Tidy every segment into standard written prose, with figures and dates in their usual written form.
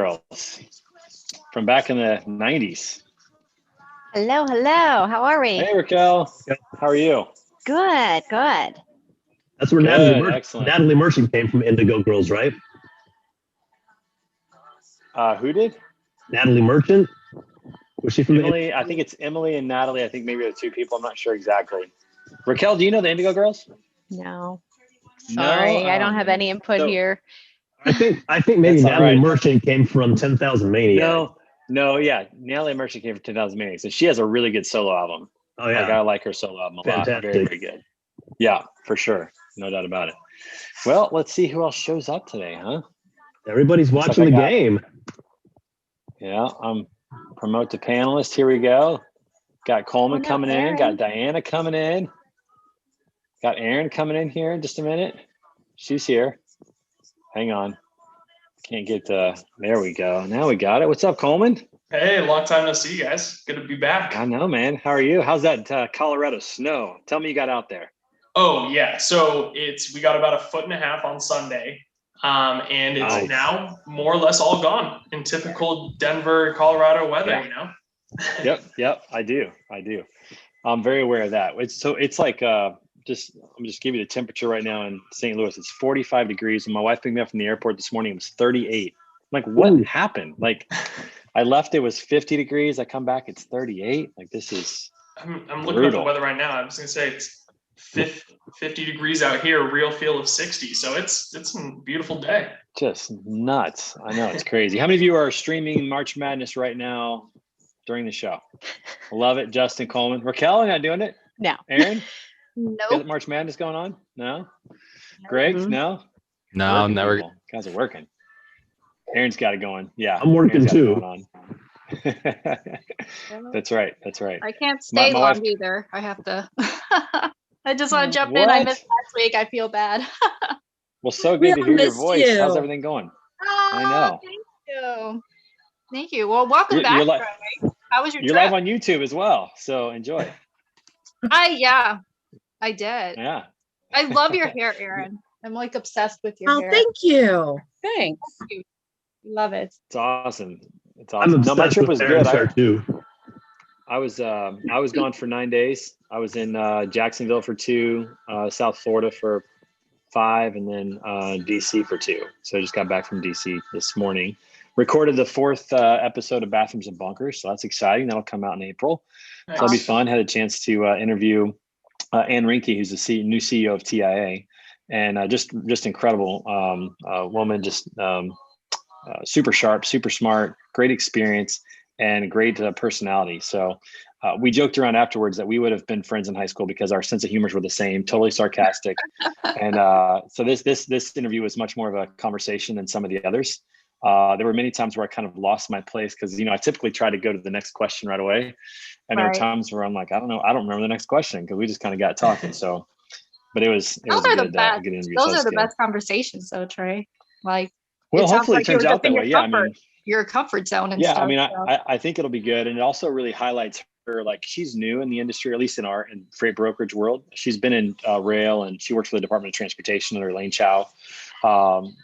Girls from back in the 90s. Hello, hello. How are we? Hey, Raquel. How are you? Good. That's where Natalie Merchant came from, Indigo Girls, right? Who did? Natalie Merchant. Was she from Emily? I think it's Emily and Natalie. I think maybe the two people. I'm not sure exactly. Raquel, do you know the Indigo Girls? No. Sorry, I don't have any input here. I think maybe Natalie Merchant came from 10,000 Maniacs. No, yeah. Natalie Merchant came from 10,000 Maniacs, and she has a really good solo album. Oh, yeah. I like her solo album a lot. Fantastic. Very, very good. Yeah, for sure. No doubt about it. Well, let's see who else shows up today, huh? Everybody's watching the game. Yeah, promote the panelist. Here we go. Got Coleman coming in. Got Diana coming in. Got Erin coming in here in just a minute. She's here. Hang on. Can't get there we go. Now we got it. What's up, Coleman? Hey, long time no see, you guys. Good to be back. I know, man. How are you? How's that Colorado snow? Tell me you got out there. Oh, yeah. So we got about 1.5 feet on Sunday. And it's now more or less all gone in typical Denver, Colorado weather, you know? Yep. I do. I'm very aware of that. It's like I'm just give you the temperature right now in St. Louis. It's 45 degrees. When my wife picked me up from the airport this morning, it was 38. I'm like, what happened? Like, I left, it was 50 degrees. I come back, it's 38. Like, this is I'm looking at the weather right now. I was gonna say it's 50 degrees out here, real feel of 60. So it's a beautiful day. Just nuts. I know, it's crazy. How many of you are streaming March Madness right now during the show? Love it, Justin Coleman. Raquel, are you not doing it? No. Aaron? Nope. Got March Madness going on? No? Greg? No? No, never. People. Guys are working. Aaron's got it going. Yeah. I'm working too. That's right. I can't stay long either. I have to. I just want to jump in. I missed last week. I feel bad. Well, so good to hear your voice. How's everything going? I know. Thank you. Well, welcome back. How was your trip? You're live on YouTube as well, so enjoy. I did. Yeah. I love your hair, Erin. I'm like obsessed with your hair. Thank you. Thanks. Love it. It's awesome. No, my trip was good. I was gone for 9 days. I was in Jacksonville for 2, South Florida for 5, and then DC for 2. So I just got back from DC this morning. Recorded the 4th episode of Bathrooms and Bunkers, so that's exciting. That'll come out in April. Nice. So it'll be fun. Had a chance to interview Ann Rinke, who's the new CEO of TIA, and just incredible woman, just super sharp, super smart, great experience, and great personality. So we joked around afterwards that we would have been friends in high school because our sense of humors were the same, totally sarcastic. And so this interview was much more of a conversation than some of the others. There were many times where I kind of lost my place because, I typically try to go to the next question right away. And there were times where I'm like, I don't remember the next question because we just kind of got talking. So, but it was a good interview. Those are the best conversations though, Trey. Like, well, hopefully it turns out that way. Yeah. Your comfort zone and stuff. Yeah, I think it'll be good. And it also really highlights her, like she's new in the industry, or at least in freight brokerage world. She's been in rail, and she worked for the Department of Transportation under Lane Chow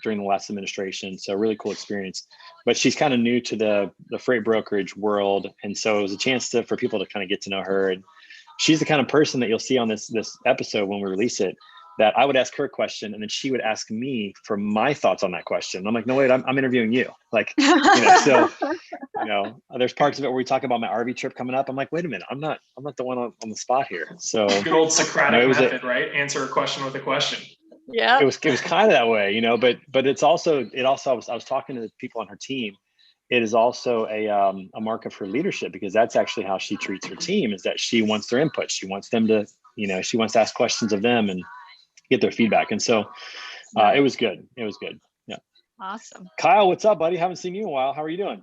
during the last administration. So really cool experience. But she's kind of new to the freight brokerage world. And so it was a chance for people to kind of get to know her. And she's the kind of person that you'll see on this episode when we release it, that I would ask her a question and then she would ask me for my thoughts on that question. I'm like, no, wait, I'm interviewing you. Like, there's parts of it where we talk about my RV trip coming up. I'm like, wait a minute, I'm not the one on the spot here. So good old Socratic method, right? Answer a question with a question. Yeah. It was kind of that way, but it's also, I was talking to the people on her team. It is also a mark of her leadership, because that's actually how she treats her team, is that she wants their input. She wants them to, she wants to ask questions of them and get their feedback. And so it was good. Yeah. Awesome. Kyle, what's up, buddy? Haven't seen you in a while. How are you doing?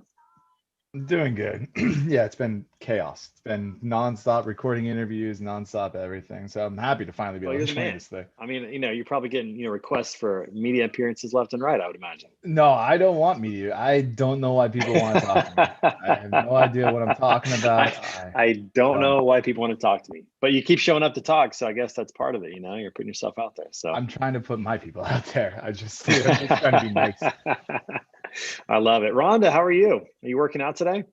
I'm doing good. Yeah, it's been chaos. It's been nonstop recording interviews, nonstop everything. So I'm happy to finally be able to join this thing. I mean, you're probably getting requests for media appearances left and right, I would imagine. No, I don't want media. I don't know why people want to talk to me. I have no idea what I'm talking about. I don't know why people want to talk to me, but you keep showing up to talk, so I guess that's part of it. You're putting yourself out there. So I'm trying to put my people out there. I'm just trying to be nice. I love it. Rhonda, how are you? Are you working out today?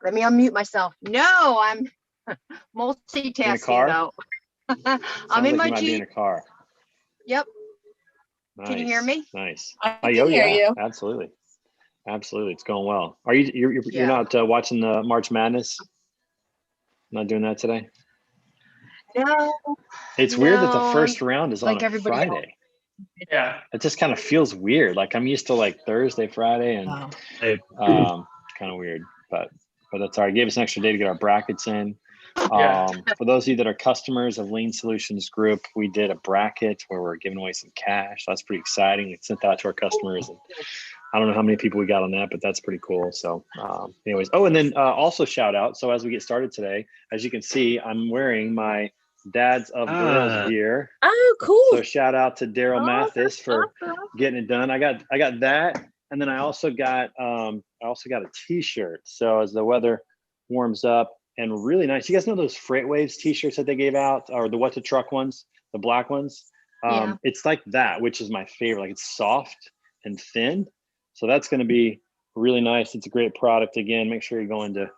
Let me unmute myself. No, I'm multitasking. In a car? Though. I'm in like my you might be in Jeep. a car. Yep. Nice. Can you hear me? Nice. I can hear you. Absolutely. Absolutely. It's going well. Are you're not watching the March Madness? Not doing that today? No. It's weird that the first round is on a Friday. Else. Yeah. It just kind of feels weird. Like I'm used to like Thursday, Friday, and kind of weird. But that's all right. Gave us an extra day to get our brackets in. For those of you that are customers of Lean Solutions Group, we did a bracket where we're giving away some cash. That's pretty exciting. We sent that out to our customers, and I don't know how many people we got on that, but that's pretty cool. So anyways, and then also shout out. So as we get started today, as you can see, I'm wearing my Dads of Girls gear. Oh, cool. So shout out to Daryl Mathis for getting it done. I got that. And then I also got a t-shirt. So as the weather warms up, and really nice. You guys know those Freight Waves t-shirts that they gave out, or the What the Truck ones, the black ones? It's like that, which is my favorite. Like it's soft and thin. So that's going to be really nice. It's a great product. Again, make sure you're going to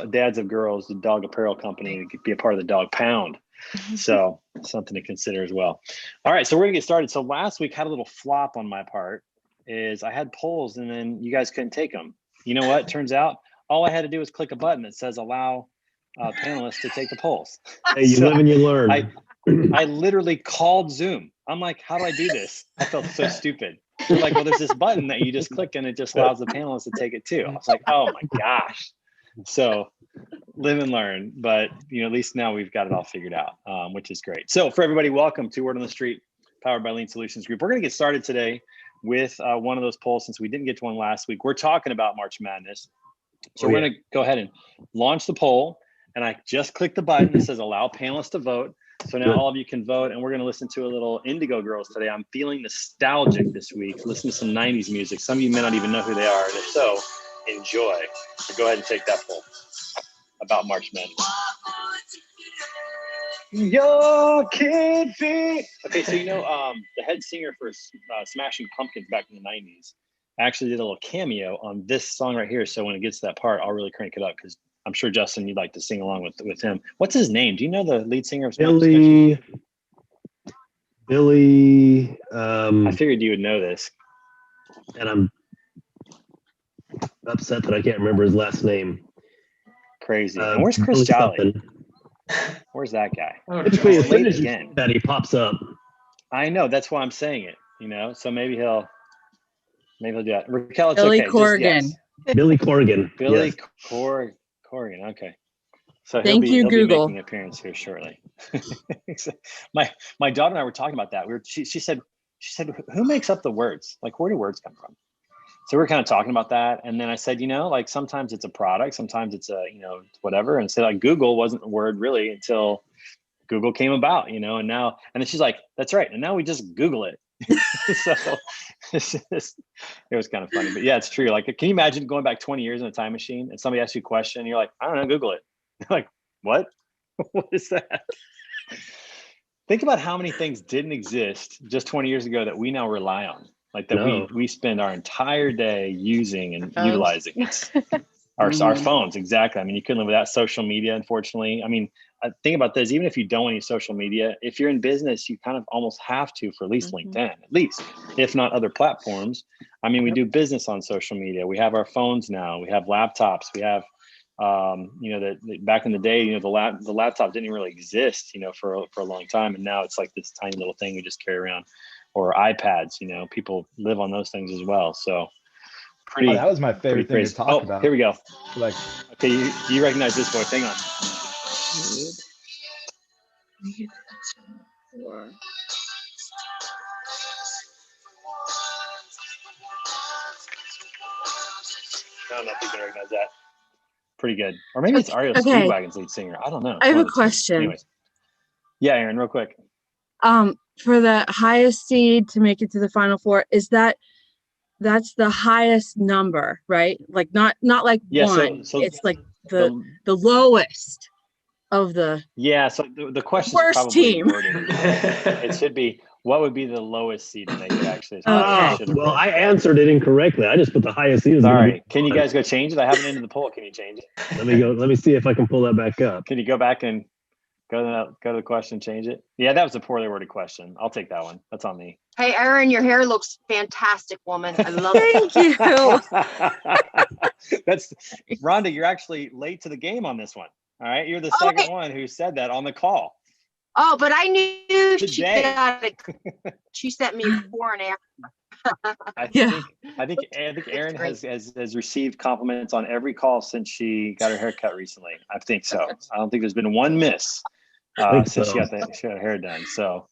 Dads of Girls, the dog apparel company, to be a part of the Dog Pound. So something to consider as well. All right, so we're gonna get started. So last week had a little flop on my part. Is I had polls and then you guys couldn't take them. You know what? Turns out all I had to do was click a button that says allow panelists to take the polls. Hey, you live and you learn. I literally called Zoom. I'm like, how do I do this? I felt so stupid. They're like, well, there's this button that you just click and it just allows the panelists to take it too. I was like, oh my gosh. So live and learn, but at least now we've got it all figured out, which is great. So for everybody, welcome to Word on the Street, powered by Lean Solutions Group. We're going to get started today with one of those polls since we didn't get to one last week. We're talking about March Madness. So we're going to go ahead and launch the poll. And I just clicked the button that says allow panelists to vote. So now all of you can vote, and we're going to listen to a little Indigo Girls today. I'm feeling nostalgic this week. Listen to some 90s music. Some of you may not even know who they are. And if so, enjoy. So go ahead and take that poll about March Madness. Your kid be. Okay, so the head singer for Smashing Pumpkins back in the 90s actually did a little cameo on this song right here. So when it gets to that part, I'll really crank it up because I'm sure Justin, you'd like to sing along with him. What's his name? Do you know the lead singer of Billy? I figured you would know this. And I'm upset that I can't remember his last name. Crazy. And where's Chris Jolly? Where's that guy? Typically, as soon as that he pops up. I know. That's why I'm saying it. So maybe he'll do that. Raquel, it's Billy okay. Corgan. Billy Corgan. Billy yes. Corgan. Okay. So he'll be making an appearance here shortly. My daughter and I were talking about that. She said, who makes up the words? Like, where do words come from? So we're kind of talking about that. And then I said, like sometimes it's a product, sometimes it's whatever. And so like Google wasn't a word really until Google came about, and then she's like, that's right. And now we just Google it. So it was kind of funny, but yeah, it's true. Like, can you imagine going back 20 years in a time machine and somebody asks you a question and you're like, I don't know, Google it. You're like, what? What is that? Think about how many things didn't exist just 20 years ago that we now rely on. Like that we spend our entire day using and utilizing our phones. Exactly. I mean, you couldn't live without social media, unfortunately. I mean, think about this, even if you don't use social media, if you're in business, you kind of almost have to for at least LinkedIn, at least, if not other platforms. I mean, we do business on social media. We have our phones now. We have laptops. We have, back in the day, the laptop didn't really exist, for a long time. And now it's like this tiny little thing we just carry around. Or iPads, people live on those things as well. So that was my favorite thing to talk about. Here we go. Like, okay, you recognize this voice. Hang on. I don't know if you can recognize that. Pretty good. Or maybe it's REO Speedwagon's lead singer. I don't know. I have a question. Anyways. Yeah, Erin, real quick. For the highest seed to make it to the Final Four, that's the highest number, right? Like not like one. So it's like the lowest of the so the question worst is probably team. it should be What would be the lowest seed to make it actually? Well, I answered it incorrectly. I just put the highest seed. Sorry. Can you guys go change it? I haven't entered the poll. Can you change it? Let me go. Let me see if I can pull that back up. Can you go back and go to the question, change it? Yeah, that was a poorly worded question. I'll take that one. That's on me. Hey, Erin, your hair looks fantastic, woman. I love it. Thank you. That's Rhonda. You're actually late to the game on this one. All right, you're the second one who said that on the call. Oh, but I knew Today. She got it. She sent me before and after. I think Erin has received compliments on every call since she got her hair cut recently. I think so. I don't think there's been one miss since she got her hair done. So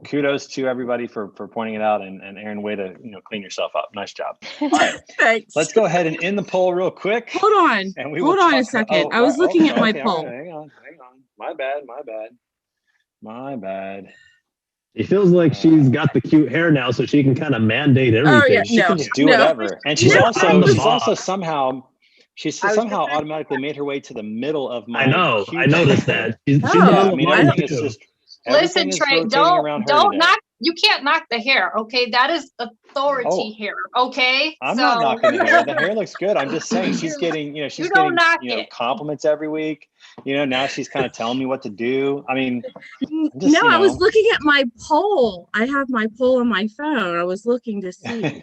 kudos to everybody for pointing it out, and Erin, way to clean yourself up. Nice job. All right, Thanks. Let's go ahead and end the poll real quick. Hold on. Hold on a second. I was looking at my poll. Hang on. My bad. It feels like she's got the cute hair now, so she can kind of mandate everything. Oh, yeah, she can just do whatever. And she's also somehow automatically made her way to the middle of my. I know. I noticed that. Listen, Trey, don't knock. You can't knock the hair, okay? That is authority hair, okay? I'm not knocking the hair. The hair looks good. I'm just saying she's getting, compliments every week. Now she's kind of telling me what to do. I mean, I was looking at my poll. I have my poll on my phone. I was looking to see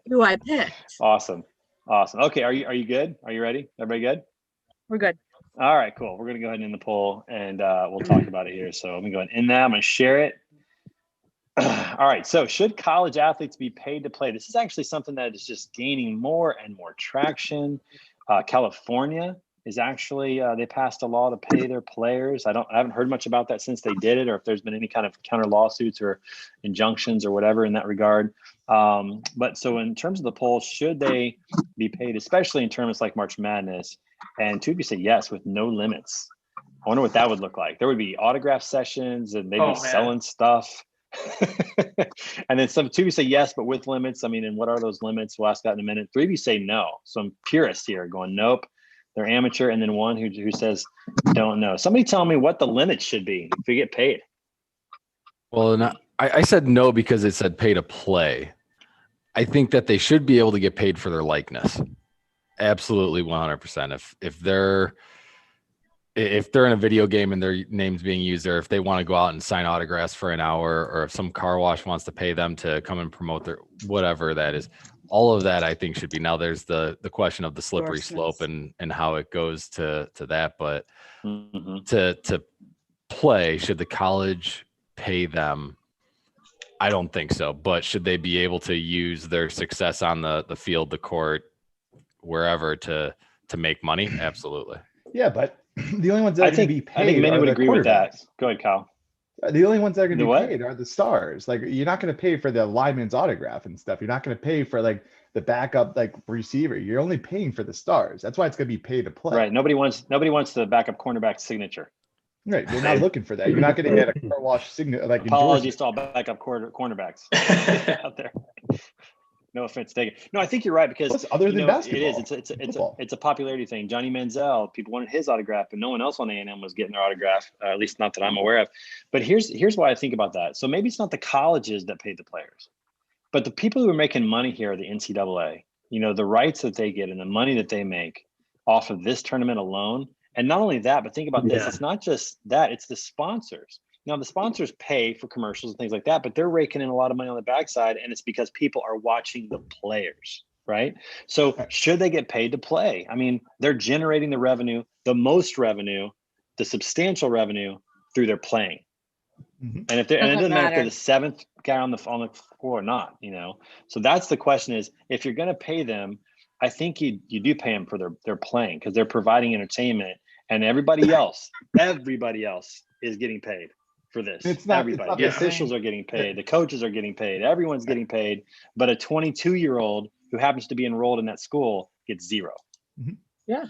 who I picked. Awesome. Okay, are you good? Are you ready? Everybody good? We're good. All right, cool. We're gonna go ahead and end the poll, and we'll talk about it here. So let me go ahead and end that. I'm gonna share it. All right. So should college athletes be paid to play? This is actually something that is just gaining more and more traction. California is actually they passed a law to pay their players. I haven't heard much about that since they did it, or if there's been any kind of counter lawsuits or injunctions or whatever in that regard. But so in terms of the poll, should they be paid, especially in terms like March Madness? And two of you say yes with no limits. I wonder what that would look like. There would be autograph sessions, and they'd be selling stuff. And then two of you say yes, but with limits. I mean, and what are those limits? We'll ask that in a minute. Three of you say no. So I'm purist here going, nope, they're amateur. And then one who says, don't know. Somebody tell me what the limits should be if we get paid. Well, I said no because it said pay to play. I think that they should be able to get paid for their likeness. Absolutely 100%. If they're in a video game and their name's being used, or if they want to go out and sign autographs for an hour, or if some car wash wants to pay them to come and promote their whatever that is, all of that I think should be. Now there's the question of the slippery slope and how it goes to that, but to play, should the college pay them? I don't think so, but should they be able to use their success on the field, the court, wherever to make money? Absolutely. Yeah, but the only ones that are going to be paid. I think many would agree with that. Go ahead, Kyle. The only ones that are going to be paid are the stars. Like, you're not going to pay for the lineman's autograph and stuff. You're not going to pay for like the backup receiver. You're only paying for the stars. That's why it's going to be pay to play. Right. Nobody wants the backup cornerback signature. Right. You're not looking for that. You're not going to get a car wash signature. Like, apologies to all backup cornerbacks out there. No offense taken. No, I think you're right, because other than basketball, it is. It's a popularity thing. Johnny Manziel, people wanted his autograph, and no one else on A&M was getting their autograph. At least not that I'm aware of. But here's why I think about that. So maybe it's not the colleges that paid the players, but the people who are making money here are the NCAA. The rights that they get and the money that they make off of this tournament alone. And not only that, but think about this. It's not just that; it's the sponsors. Now, the sponsors pay for commercials and things like that, but they're raking in a lot of money on the backside, and it's because people are watching the players, right? So should they get paid to play? I mean, they're generating the revenue, the most revenue, the substantial revenue through their playing. And if they're, and it doesn't matter if they're the seventh guy on the floor or not, So that's the question: is if you're going to pay them, I think you do pay them for their playing, because they're providing entertainment, and everybody else is getting paid for this. It's not everybody. The officials are getting paid. The coaches are getting paid. Everyone's getting paid. But a 22-year-old who happens to be enrolled in that school gets zero. Yeah.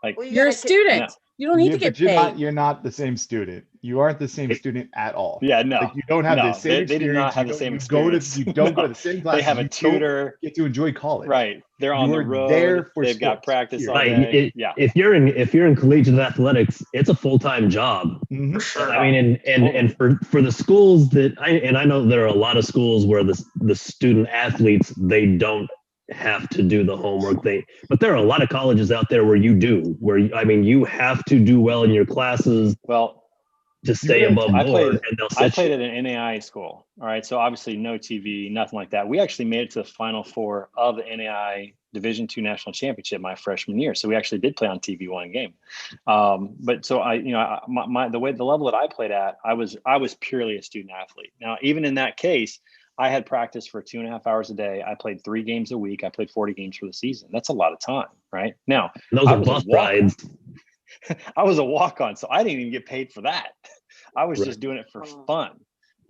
Like, you're a student. You don't need to get paid. You're not the same student. You aren't the same student at all. Yeah, no. Like you don't have the same experience. They do not have the same experience. You don't go to the same class. They have a tutor. Get to enjoy college. Right. They're on the road. They've got practice all day. If you're in collegiate athletics, it's a full-time job. Mm-hmm. For sure. I mean, and for the schools that I know there are a lot of schools where the student athletes, they don't have to do the homework, but there are a lot of colleges out there where you have to do well in your classes to stay above board. I played at an NAI school. All right, so obviously no TV, nothing like that. We actually made it to the Final Four of the NAI Division II National Championship my freshman year, so we actually did play on TV one game. But so the level that I played at, I was purely a student athlete. Now even in that case, I had practice for 2.5 hours a day. I played 3 games a week. I played 40 games for the season. That's a lot of time, right? Now, those are bus rides. I was a walk-on, so I didn't even get paid for that. I was just doing it for fun,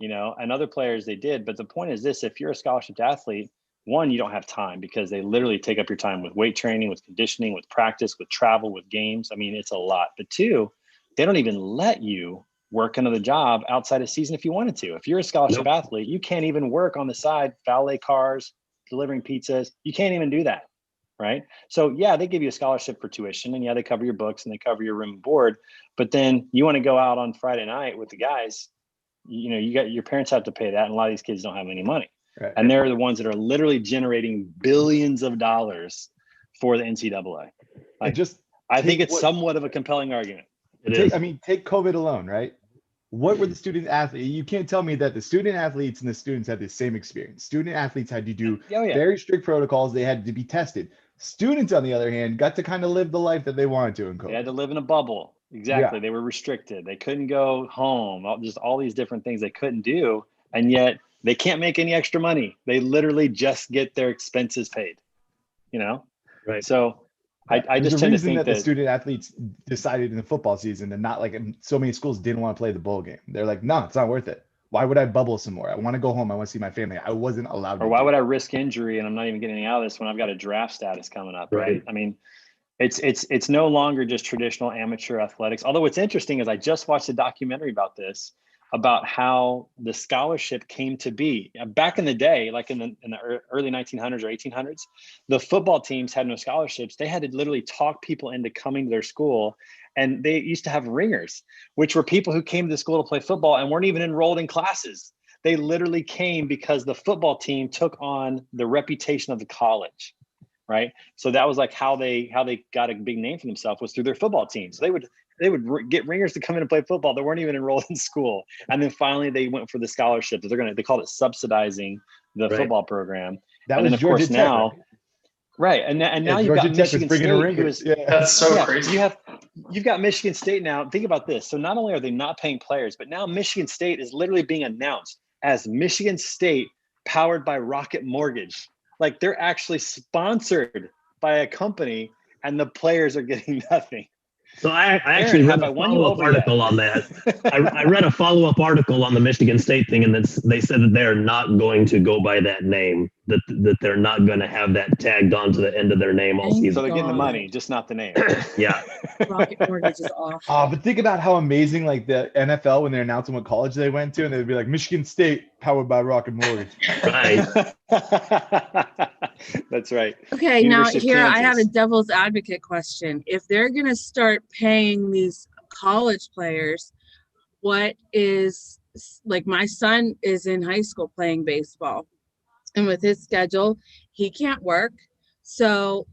and other players, they did. But the point is this: if you're a scholarship athlete, one, you don't have time because they literally take up your time with weight training, with conditioning, with practice, with travel, with games. I mean, it's a lot. But two, they don't even let you work another job outside of season if you wanted to. If you're a scholarship athlete, you can't even work on the side, valet cars, delivering pizzas. You can't even do that, right? So yeah, they give you a scholarship for tuition, and yeah, they cover your books and they cover your room and board. But then you want to go out on Friday night with the guys, you got your parents have to pay that, and a lot of these kids don't have any money. Right. And they're the ones that are literally generating billions of dollars for the NCAA. I think it's somewhat of a compelling argument. Take COVID alone, right? What were the student athletes? You can't tell me that the student athletes and the students had the same experience. Student athletes had to do very strict protocols. They had to be tested. Students, on the other hand, got to kind of live the life that they wanted to in COVID. They had to live in a bubble. Exactly. Yeah. They were restricted. They couldn't go home. Just all these different things they couldn't do. And yet they can't make any extra money. They literally just get their expenses paid, Right. So I just tend to think that the student athletes decided in the football season and not like so many schools didn't want to play the bowl game. They're like, no, it's not worth it. Why would I bubble some more? I want to go home. I want to see my family. I wasn't allowed to. Or why would I risk injury and I'm not even getting out of this when I've got a draft status coming up, right? I mean, it's no longer just traditional amateur athletics. Although what's interesting is I just watched a documentary about this, about how the scholarship came to be. Back in the day, like in the early 1900s or 1800s, the football teams had no scholarships. They had to literally talk people into coming to their school. And they used to have ringers, which were people who came to the school to play football and weren't even enrolled in classes. They literally came because the football team took on the reputation of the college, right? So that was like how they got a big name for themselves, was through their football team. So they would get ringers to come in and play football. They weren't even enrolled in school. And then finally they went for the scholarship. They called it subsidizing the football program. That was Georgia Tech, now, right. And now you've got Michigan State. That's so crazy. You've got Michigan State now. Think about this. So not only are they not paying players, but now Michigan State is literally being announced as Michigan State powered by Rocket Mortgage. Like they're actually sponsored by a company and the players are getting nothing. So I actually read a follow-up article on that. I read a follow-up article on the Michigan State thing, and they said that they're not going to go by that name, that they're not going to have that tagged on to the end of their name all season. So they're getting the money, just not the name. Yeah. Rocket Mortgage is awful. But think about how amazing, like the NFL, when they're announcing what college they went to, and they'd be like, Michigan State powered by Rocket Mortgage. Right. That's right. Okay, now here I have a devil's advocate question. If they're going to start paying these college players, what is, like my son is in high school playing baseball, and with his schedule, he can't work. So,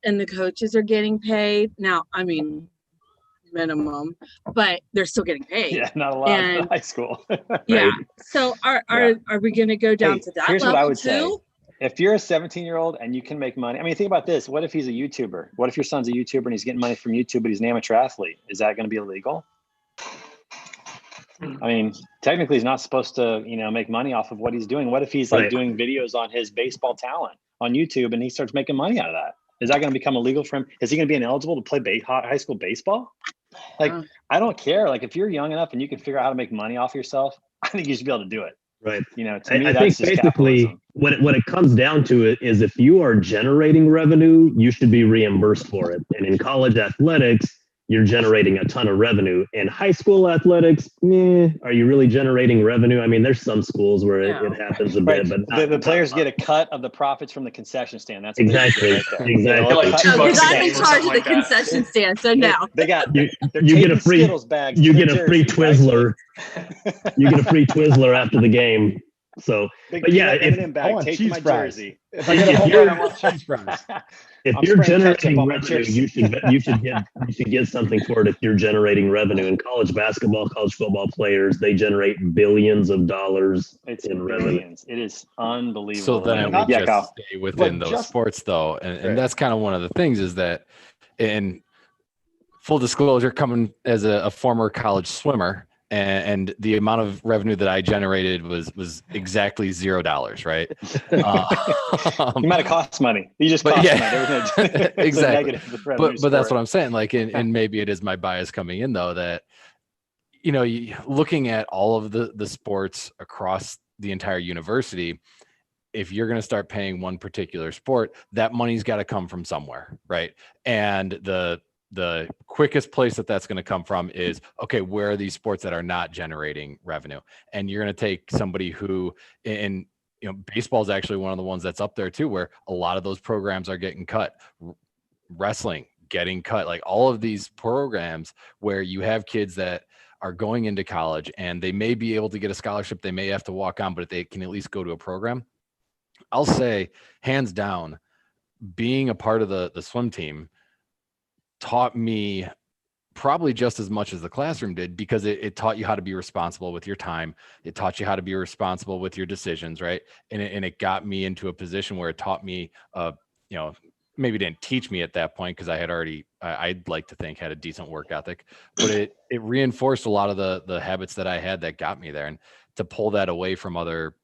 and the coaches are getting paid. Now, I mean, minimum, but they're still getting paid. Yeah, not a lot in high school. Yeah. So are we going to go down to that here's level what I would too? say. If you're a 17-year-old and you can make money, I mean, think about this. What if he's a YouTuber? What if your son's a YouTuber and he's getting money from YouTube, but he's an amateur athlete? Is that going to be illegal? I mean, technically he's not supposed to, make money off of what he's doing. What if he's like doing videos on his baseball talent on YouTube and he starts making money out of that? Is that going to become illegal for him? Is he going to be ineligible to play high school baseball? Like, I don't care. Like, if you're young enough and you can figure out how to make money off yourself, I think you should be able to do it. Right. To me, I think basically what it comes down to is if you are generating revenue, you should be reimbursed for it. And in college athletics, you're generating a ton of revenue. In high school athletics, are you really generating revenue? I mean, there's some schools where it happens a bit, but the players get a cut of the profits from the concession stand. That's exactly right there. Exactly. Like because I'm in charge of the concession stand, so no. They got you get a free Skittles bags. You get a free Twizzler. You get a free Twizzler after the game. So, but yeah, bag, take cheese my fries. Jersey. If I get a home run, I want cheese fries. If you're generating revenue, you should get something for it. If you're generating revenue in college basketball, college football players, they generate billions of dollars in revenue. It is unbelievable. So then we just stay within those sports though, and that's kind of one of the things is that, in full disclosure, coming as a former college swimmer. And the amount of revenue that I generated was exactly $0, right? You might have cost money. You just cost money. Exactly. But that's what I'm saying. Like, and maybe it is my bias coming in though, that, looking at all of the sports across the entire university, if you're going to start paying one particular sport, that money's got to come from somewhere, right? And the quickest place that's going to come from is, okay, where are these sports that are not generating revenue? And you're going to take somebody who baseball is actually one of the ones that's up there too, where a lot of those programs are getting cut. Wrestling getting cut, like all of these programs where you have kids that are going into college and they may be able to get a scholarship. They may have to walk on, but they can at least go to a program. I'll say hands down, being a part of the swim team taught me probably just as much as the classroom did, because it taught you how to be responsible with your time. It taught you how to be responsible with your decisions, right? And it got me into a position where it taught me, maybe didn't teach me at that point because I had already, I'd like to think, had a decent work ethic, but it reinforced a lot of the habits that I had that got me there. And to pull that away from other,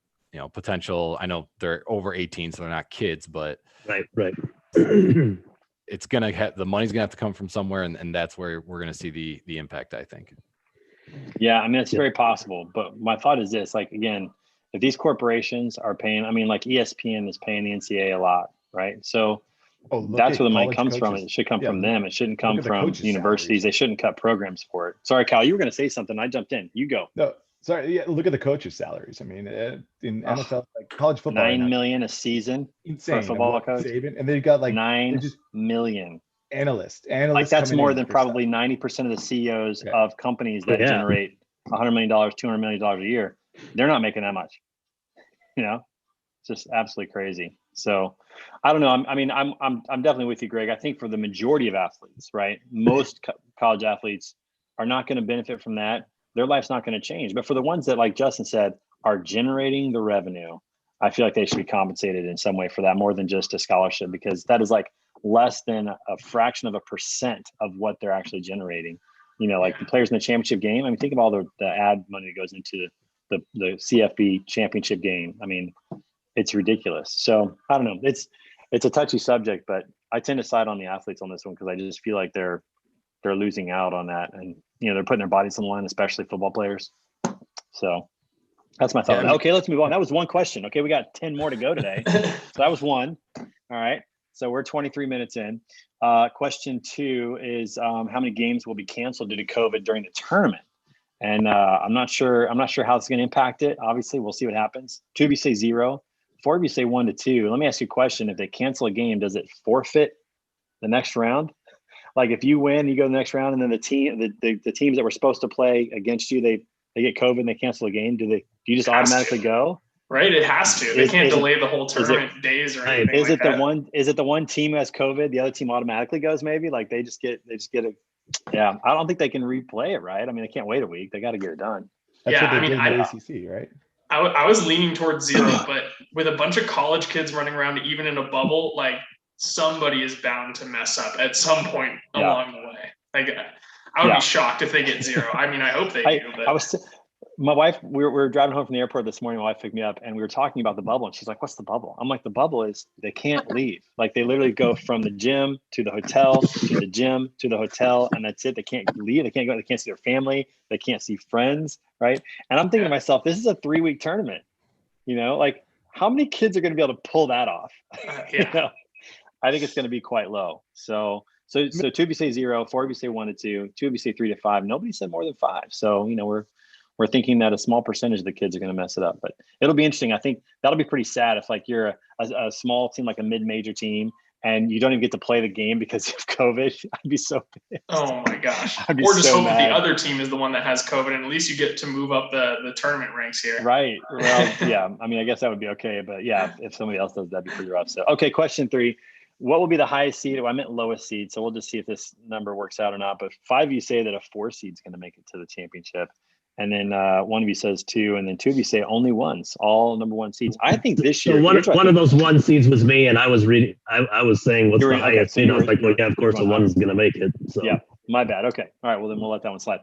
potential, I know they're over 18, so they're not kids, but right. It's gonna the money's gonna have to come from somewhere, and that's where we're gonna see the impact, I think. Yeah, I mean, it's very possible, but my thought is this: like, again, if these corporations are paying, I mean, like ESPN is paying the NCAA a lot, right? So that's where the money comes from. It should come from them. It shouldn't come from universities. Salaries. They shouldn't cut programs for it. Sorry, Kyle, you were going to say something. I jumped in. You go. No, sorry. Yeah, look at the coaches' salaries. I mean, in NFL, like college football, $9 million a season. Insane. For a football coach. And they've got like $9 million. Analysts. Like that's more than probably 90% of the CEOs of companies that generate $100 million, $200 million a year. They're not making that much. It's just absolutely crazy. So I don't know. I'm definitely with you, Greg. I think for the majority of athletes, right? Most college athletes are not going to benefit from that. Their life's not going to change. But for the ones that, like Justin said, are generating the revenue, I feel like they should be compensated in some way for that, more than just a scholarship, because that is like less than a fraction of a percent of what they're actually generating. Like the players in the championship game. I mean, think of all the ad money that goes into the CFB championship game. I mean, it's ridiculous. So I don't know. It's a touchy subject, but I tend to side on the athletes on this one because I just feel like they're losing out on that, and they're putting their bodies on the line, especially football players. So that's my thought. Okay, let's move on. That was one question. Okay, we got 10 more to go today. So that was one. All right. So we're 23 minutes in. Question 2 is how many games will be canceled due to COVID during the tournament? And I'm not sure how it's going to impact it. Obviously, we'll see what happens. 2 of you say 0. 4 of you say 1 to 2. Let me ask you a question. If they cancel a game, does it forfeit the next round? Like if you win, you go to the next round, and then the teams that were supposed to play against you, they get COVID and they cancel a game. Do you just automatically go? Right, it has to. They can't delay the whole tournament days or anything. Is it the one team who has COVID, the other team automatically goes? Maybe like they just get a. Yeah, I don't think they can replay it, right? I mean, they can't wait a week. They got to get it done. That's what they did in the ACC, right? I was leaning towards 0, but with a bunch of college kids running around, even in a bubble, like somebody is bound to mess up at some point along the way. Like I would be shocked if they get 0. I mean, I hope they do. But my wife, we were driving home from the airport this morning. My wife picked me up and we were talking about the bubble, and she's like, "What's the bubble?" I'm like, "The bubble is they can't leave. Like they literally go from the gym to the hotel, to the gym to the hotel, and that's it. They can't leave. They can't go. They can't see their family. They can't see friends, right?" And I'm thinking to myself, this is a 3-week tournament. Like how many kids are going to be able to pull that off? I think it's going to be quite low. So So two of you say 0, 4 of you say 1 to 2, 2 of you say 3 to 5. Nobody said more than 5. So, we're thinking that a small percentage of the kids are going to mess it up, but it'll be interesting. I think that'll be pretty sad if like you're a small team, like a mid-major team, and you don't even get to play the game because of COVID. I'd be so pissed. Oh my gosh. I'd be or just so hope mad. that the other team is the one that has COVID, and at least you get to move up the tournament ranks here. Right. Well, yeah. I mean, I guess that would be okay, but yeah, if somebody else does, that'd be pretty rough. So, okay, question 3. What will be the highest seed? Well, I meant lowest seed, so we'll just see if this number works out or not. But 5 of you say that a 4 seed is going to make it to the championship. And then 1 of you says 2, and then 2 of you say only ones, all number 1 seeds. I think this year. So one of those 1 seeds was me, and I was reading. I was saying what's the highest seed. I was like, well, yeah, of course the one's going to make it. So yeah, my bad. Okay, all right. Well, then we'll let that one slide.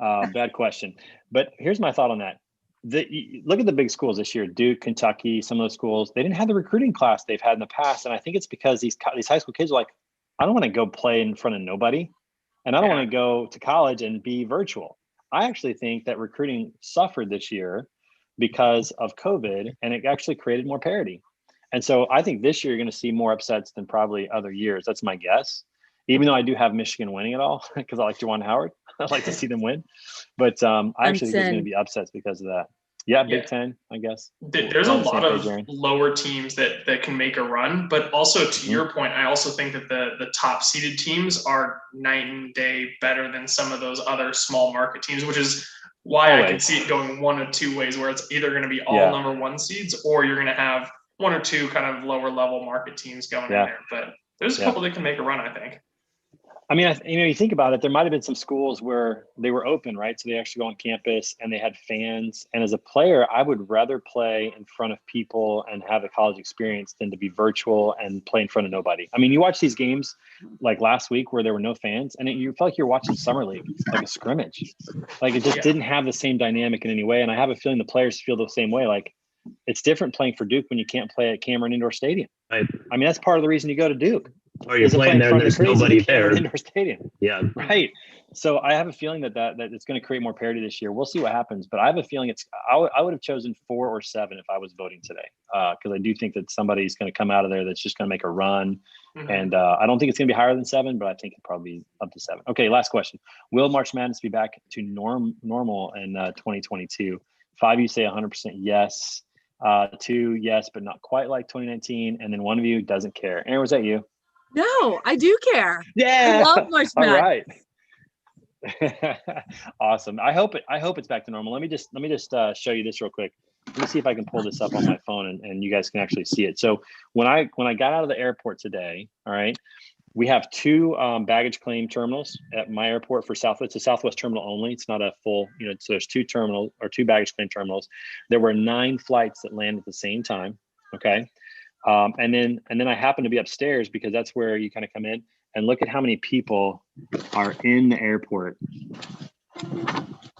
Bad question. But here's my thought on that. Look at the big schools this year: Duke, Kentucky. Some of those schools, they didn't have the recruiting class they've had in the past, and I think it's because these high school kids are like, I don't want to go play in front of nobody, and I don't want to go to college and be virtual. I actually think that recruiting suffered this year because of COVID, and it actually created more parity. And so I think this year you're going to see more upsets than probably other years. That's my guess, even though I do have Michigan winning it all because I like Juwan Howard. I'd like to see them win. But I actually think there's going to be upsets because of that. Yeah, Big Ten, I guess. There's a lot of lower teams that can make a run, but also to your point, I also think that the top seeded teams are night and day better than some of those other small market teams, which is why I can see it going one of 2 ways, where it's either going to be all number 1 seeds, or you're going to have 1 or 2 kind of lower level market teams going in there. But there's a couple that can make a run, I think. I mean, you think about it, there might have been some schools where they were open, right? So they actually go on campus and they had fans. And as a player, I would rather play in front of people and have a college experience than to be virtual and play in front of nobody. I mean, you watch these games like last week where there were no fans, and you felt like you're watching Summer League, like a scrimmage. Like it just didn't have the same dynamic in any way. And I have a feeling the players feel the same way. Like it's different playing for Duke when you can't play at Cameron Indoor Stadium. Right. I mean, that's part of the reason you go to Duke. Or you're playing there and there's nobody there. Indoor Stadium. Yeah. Right. So I have a feeling that it's going to create more parity this year. We'll see what happens, but I have a feeling I would have chosen 4 or 7 if I was voting today, because I do think that somebody's going to come out of there that's just going to make a run. Mm-hmm. And I don't think it's going to be higher than 7, but I think it'll probably be up to 7. Okay, last question. Will March Madness be back to normal in 2022? 5 of you say 100% yes. 2 yes, but not quite like 2019. And then 1 of you doesn't care. Erin, was that you? No, I do care. Yeah. I love March Madness. All right. Awesome. I hope it's back to normal. Let me just show you this real quick. Let me see if I can pull this up on my phone and you guys can actually see it. So when I got out of the airport today, all right, we have 2 baggage claim terminals at my airport for Southwest. It's a Southwest terminal only. It's not a full, so there's 2 terminals or 2 baggage claim terminals. There were 9 flights that landed at the same time. Okay. And then I happen to be upstairs because that's where you kind of come in and look at how many people are in the airport.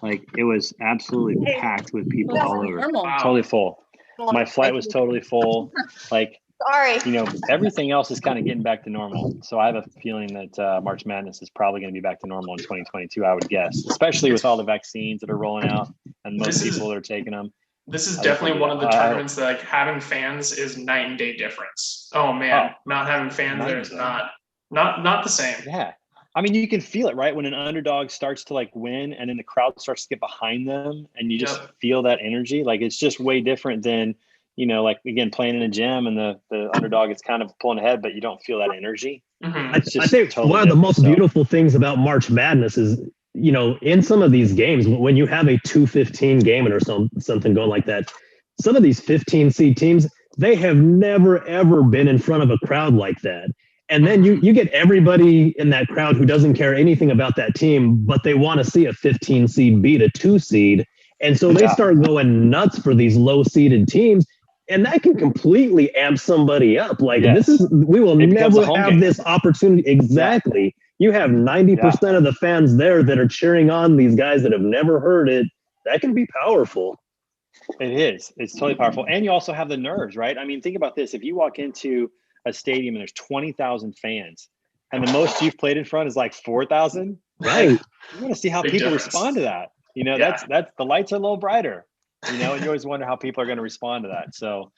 Like it was absolutely packed with people all over. Wow. Totally full. My flight was totally full. Like, sorry. Everything else is kind of getting back to normal. So I have a feeling that March Madness is probably going to be back to normal in 2022, I would guess, especially with all the vaccines that are rolling out and most people are taking them. This is definitely one of the tournaments that like having fans is night and day difference. Oh man, not having fans there is not the same. Yeah. I mean, you can feel it, right? When an underdog starts to like win and then the crowd starts to get behind them and you just feel that energy. Like it's just way different than, like again, playing in a gym and the underdog is kind of pulling ahead, but you don't feel that energy. Mm-hmm. I think totally one of the most beautiful things about March Madness is, in some of these games, when you have a 2-15 game or something going like that, some of these 15 seed teams, they have never, ever been in front of a crowd like that. And then you get everybody in that crowd who doesn't care anything about that team, but they want to see a 15 seed beat a 2 seed. And so they start going nuts for these low seeded teams. And that can completely amp somebody up. Like we will never have this opportunity. Exactly. Yeah. You have 90% of the fans there that are cheering on these guys that have never heard it. That can be powerful. It is. It's totally powerful. And you also have the nerves, right? I mean, think about this. If you walk into a stadium and there's 20,000 fans and the most you've played in front is like 4,000, right? You want to see how people respond to that. That's the lights are a little brighter. and you always wonder how people are going to respond to that. So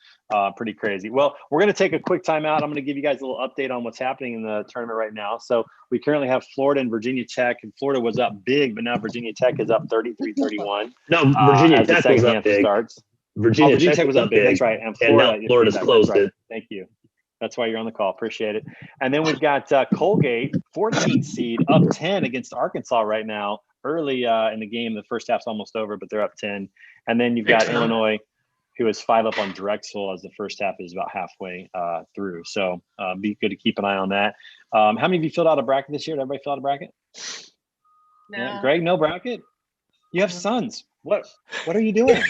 pretty crazy. Well, we're going to take a quick time out. I'm going to give you guys a little update on what's happening in the tournament right now. So we currently have Florida and Virginia Tech, and Florida was up big, but now Virginia Tech is up 33-31. No, Virginia Tech was up big. Starts. Virginia Tech was up big. That's right. And Florida, now Florida's closed it. Thank you. That's why you're on the call. Appreciate it. And then we've got Colgate, 14th seed, up 10 against Arkansas right now. Early in the game, the first half's almost over, but they're up 10. And then you've got Illinois, who is 5 up on Drexel as the first half is about halfway through. So be good to keep an eye on that. How many of you filled out a bracket this year? Did everybody fill out a bracket? No. Yeah. Greg, no bracket? You have sons. What are you doing?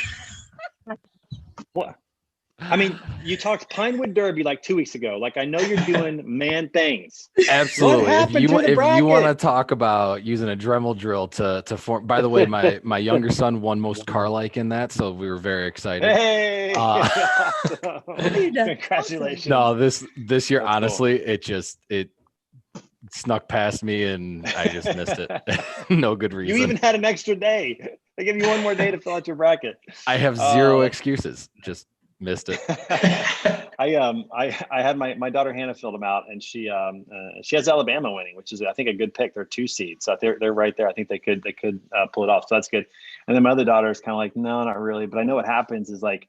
What? I mean, you talked Pinewood Derby like 2 weeks ago. Like, I know you're doing man things. Absolutely. If you want to talk about using a Dremel drill to form, by the way, my younger son won most car-like in that, so we were very excited. Hey, congratulations. No, this year, That's honestly, cool. it snuck past me and I just missed it. No good reason. You even had an extra day. They give you one more day to fill out your bracket. I have zero excuses. Just missed it. I had my daughter Hannah filled them out, and she has Alabama winning, which is I think a good pick. They're 2 seeds, so they're right there. I think they could pull it off, so that's good. And then my other daughter is kind of like, no, not really. But I know what happens is like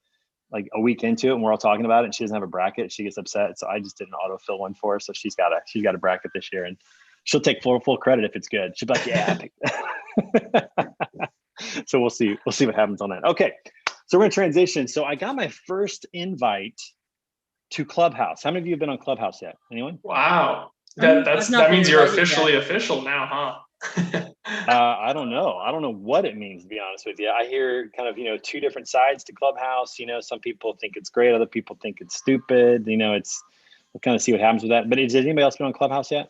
a week into it, and we're all talking about it, and she doesn't have a bracket. She gets upset, so I just did an autofill one for her. So she's got a bracket this year, and she'll take full credit if it's good. She'll be like, yeah. So we'll see what happens on that. Okay. So we're going to transition. So I got my first invite to Clubhouse. How many of you have been on Clubhouse yet? Anyone? Wow. That means you're officially official now, huh? I don't know. I don't know what it means, to be honest with you. I hear kind of, 2 different sides to Clubhouse. Some people think it's great. Other people think it's stupid. We'll kind of see what happens with that. But has anybody else been on Clubhouse yet?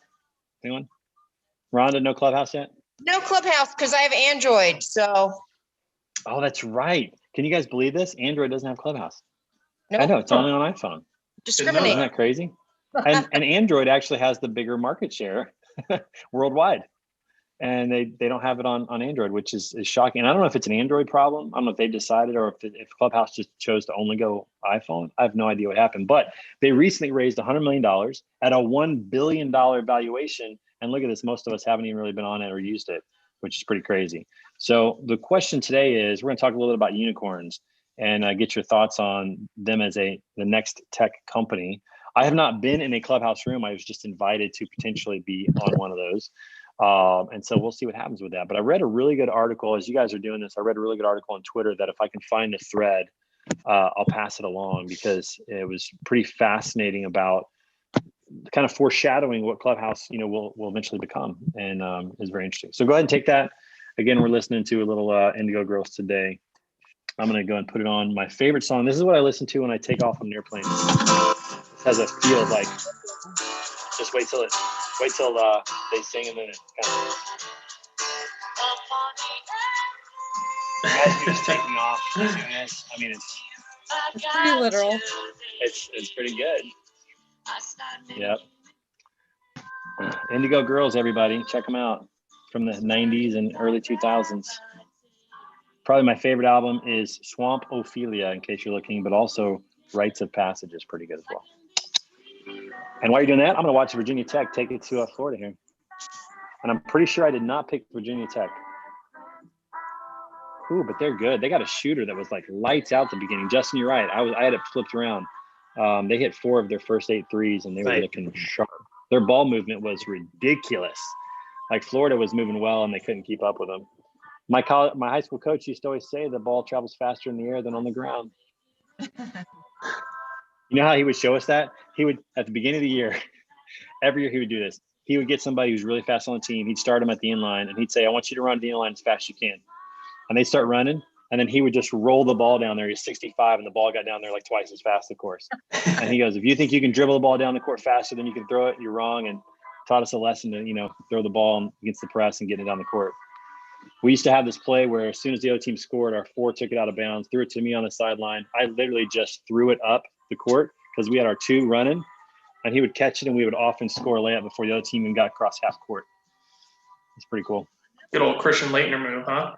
Anyone? Rhonda, no Clubhouse yet? No Clubhouse because I have Android. So. Oh, that's right. Can you guys believe this? Android doesn't have Clubhouse. Nope. I know, it's only on iPhone. Discriminate. Isn't that crazy? And Android actually has the bigger market share worldwide. And they don't have it on Android, which is shocking. And I don't know if it's an Android problem. I don't know if they decided or if Clubhouse just chose to only go iPhone. I have no idea what happened. But they recently raised $100 million at a $1 billion valuation. And look at this, most of us haven't even really been on it or used it, which is pretty crazy. So the question today is, we're going to talk a little bit about unicorns and get your thoughts on them as the next tech company. I have not been in a Clubhouse room. I was just invited to potentially be on one of those. And so we'll see what happens with that. But I read a really good article, as you guys are doing this, I read a really good article on Twitter that if I can find the thread, I'll pass it along because it was pretty fascinating about kind of foreshadowing what Clubhouse, will eventually become, and is very interesting. So go ahead and take that. Again, we're listening to a little Indigo Girls today. I'm going to go and put it on my favorite song. This is what I listen to when I take off on an airplane. It has a feel of like, just wait till they sing and then it kind of. As he was taking off, I mean, it's pretty literal. It's pretty good. Yep. Indigo Girls, everybody, check them out from the 90s and early 2000s. Probably my favorite album is Swamp Ophelia, in case you're looking, but also Rites of Passage is pretty good as well. And while you're doing that, I'm going to watch Virginia Tech take it to Florida here. And I'm pretty sure I did not pick Virginia Tech. Ooh, but they're good. They got a shooter that was like lights out at the beginning. Justin, you're right. I had it flipped around. They hit 4 of their first 8 threes, and they were looking sharp. Their ball movement was ridiculous. Like Florida was moving well, and they couldn't keep up with them. My high school coach used to always say the ball travels faster in the air than on the ground. You know how he would show us that? He would, at the beginning of the year, every year he would do this. He would get somebody who's really fast on the team. He'd start them at the inline, and he'd say, I want you to run the inline as fast as you can. And they'd start running, and then he would just roll the ball down there. He's 65, and the ball got down there like twice as fast, of course. And he goes, if you think you can dribble the ball down the court faster than you can throw it, you're wrong. And taught us a lesson to, throw the ball against the press and get it down the court. We used to have this play where as soon as the other team scored, our 4 took it out of bounds, threw it to me on the sideline. I literally just threw it up the court because we had our 2 running, and he would catch it, and we would often score a layup before the other team even got across half court. It's pretty cool. Good old Christian Laettner move, huh?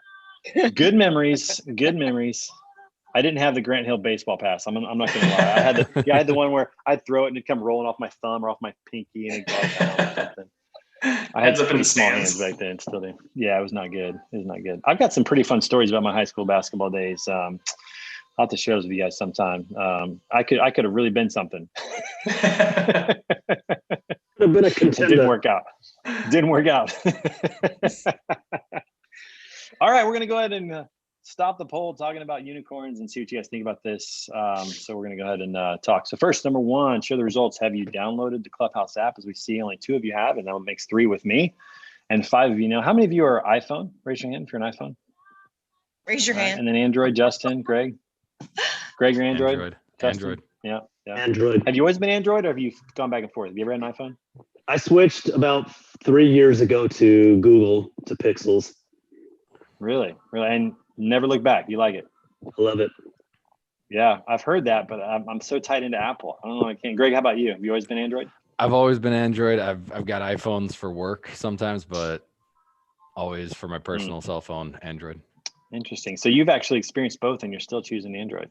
Good memories. Good memories. I didn't have the Grant Hill baseball pass. I'm not gonna lie. I had the one where I'd throw it and it'd come rolling off my thumb or off my pinky and it'd go down or something. I had pretty small hands back then. Still do. Yeah, it was not good. It was not good. I've got some pretty fun stories about my high school basketball days. I'll have to share those with you guys sometime. I could have really been something. Could have been a contender. It didn't work out. Didn't work out. All right, we're gonna go ahead and stop the poll talking about unicorns and see what you guys think about this. So we're going to go ahead and talk. So first, number one, share the results. Have you downloaded the Clubhouse app? As we see, only 2 of you have, and that makes 3 with me, and 5 of you know. How many of you are iPhone? Raise your hand if you're an iPhone. Raise your hand. And then Android, Justin, Greg. Greg, your Android? Android. Yeah. Android. Have you always been Android, or have you gone back and forth? Have you ever had an iPhone? I switched about 3 years ago to Google, to Pixels. Really? And never look back. You like it? I love it. Yeah, I've heard that, but I'm so tied into Apple. I don't know. I can't. Greg, how about you? Have you always been Android? I've always been Android. I've got iPhones for work sometimes, but always for my personal cell phone, Android. Interesting. So you've actually experienced both, and you're still choosing Android.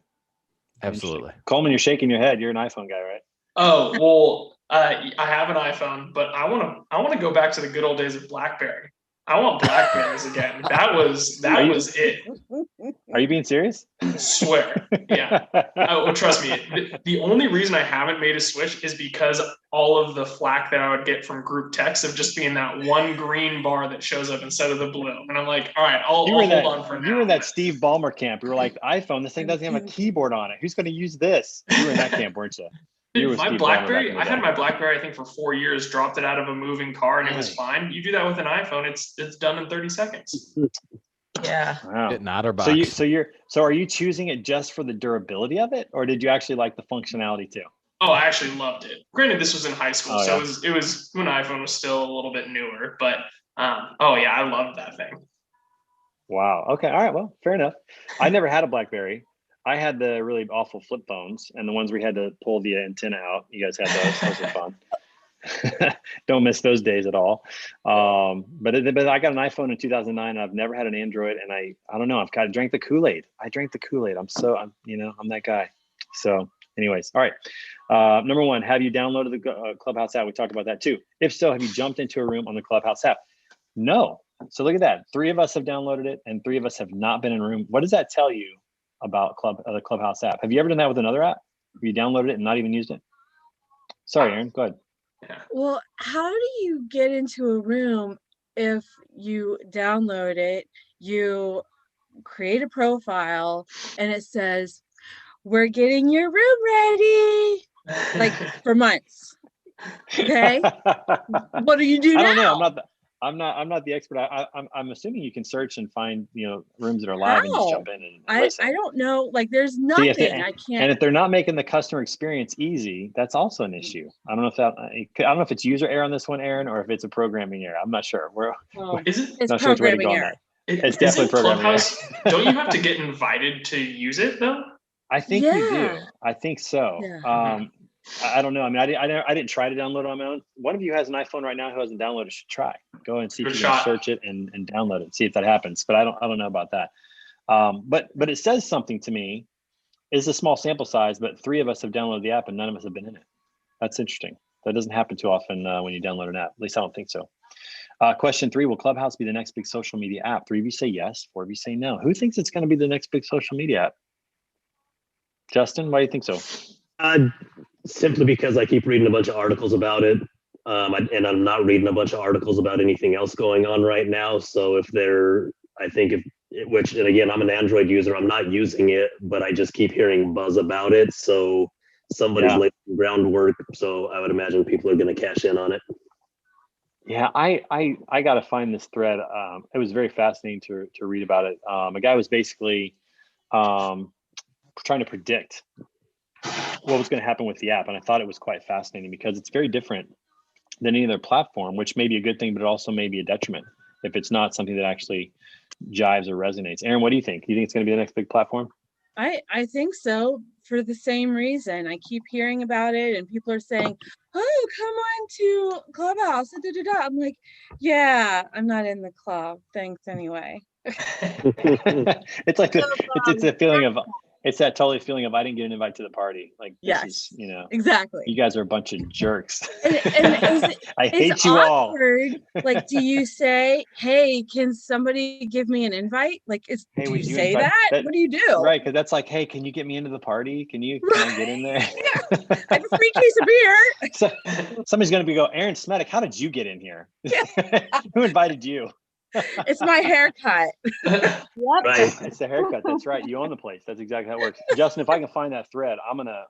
Absolutely. Coleman, you're shaking your head. You're an iPhone guy, right? Oh, well, I have an iPhone, but I want to go back to the good old days of BlackBerry. I want Blackberries again. That was it. Are you being serious? I swear. Yeah. Oh, trust me. The only reason I haven't made a switch is because all of the flack that I would get from group text of just being that one green bar that shows up instead of the blue. And I'm like, all right, I'll hold on for now. You were in that Steve Ballmer camp. You were like, iPhone, this thing doesn't have a keyboard on it. Who's going to use this? You were in that camp, weren't you? Dude, my BlackBerry, I had my BlackBerry, I think, for 4 years, dropped it out of a moving car, and it was fine. You do that with an iPhone, it's done in 30 seconds. Yeah. Wow. Get an OtterBox. So are you choosing it just for the durability of it, or did you actually like the functionality too? Oh, I actually loved it. Granted, this was in high school, so it was when iPhone was still a little bit newer, but I loved that thing. Wow. Okay. All right. Well, fair enough. I never had a BlackBerry. I had the really awful flip phones and the ones where you had to pull the antenna out. You guys had those. Those were fun. Don't miss those days at all. But I got an iPhone in 2009. And I've never had an Android, and I don't know. I've drank the Kool-Aid. I drank the Kool-Aid. I'm that guy. So, anyways, all right. Number one, have you downloaded the Clubhouse app? We talked about that too. If so, have you jumped into a room on the Clubhouse app? No. So look at that. 3 of us have downloaded it, and 3 of us have not been in a room. What does that tell you about the Clubhouse app? Have you ever done that with another app? Have you downloaded it and not even used it? Sorry, Erin, go ahead. Well, how do you get into a room if you download it, you create a profile, and it says, "We're getting your room ready," like for months. Okay. What do you do now? I don't know. I'm not the expert. I'm assuming you can search and find rooms that are live and just jump in and listen. I don't know. Like there's nothing. I can't. And if they're not making the customer experience easy, that's also an issue. I don't know if it's user error on this one, Erin, or if it's a programming error. I'm not sure. It's programming error. It's definitely programming error. Don't you have to get invited to use it though? I think you do. I think so. Yeah. I don't know. I mean, I didn't try to download it on my own. One of you has an iPhone right now who hasn't downloaded it. Should try. Go and see if you can search it and download it. See if that happens. But I don't know about that. But it says something to me. It's a small sample size, but 3 of us have downloaded the app and none of us have been in it. That's interesting. That doesn't happen too often when you download an app. At least I don't think so. Question 3: will Clubhouse be the next big social media app? 3 of you say yes. 4 of you say no. Who thinks it's going to be the next big social media app? Justin, why do you think so? Simply because I keep reading a bunch of articles about it, and I'm not reading a bunch of articles about anything else going on right now. So which again, I'm an Android user, I'm not using it, but I just keep hearing buzz about it. So somebody's laying groundwork. So I would imagine people are going to cash in on it. Yeah, I got to find this thread. It was very fascinating to read about it. A guy was basically trying to predict what was going to happen with the app. And I thought it was quite fascinating because it's very different than any other platform, which may be a good thing, but it also may be a detriment if it's not something that actually jives or resonates. Erin, what do you think? Do you think it's going to be the next big platform? I think so, for the same reason. I keep hearing about it and people are saying, "Oh, come on to Clubhouse." I'm like, yeah, I'm not in the club. Thanks anyway. It's like it's a feeling of It's that totally feeling of I didn't get an invite to the party. Like, this is, exactly. You guys are a bunch of jerks. And I hate you awkward. All. Like, do you say, "Hey, can somebody give me an invite?" Like, do you say that? What do you do? Right, because that's like, "Hey, can you get me into the party? Can I get in there?" Yeah. I have a free case of beer. So, somebody's gonna go, "Erin Smetic, how did you get in here? Who invited you?" It's my haircut. Yep. Right. It's the haircut. That's right. You own the place. That's exactly how it works. Justin, if I can find that thread, I'm gonna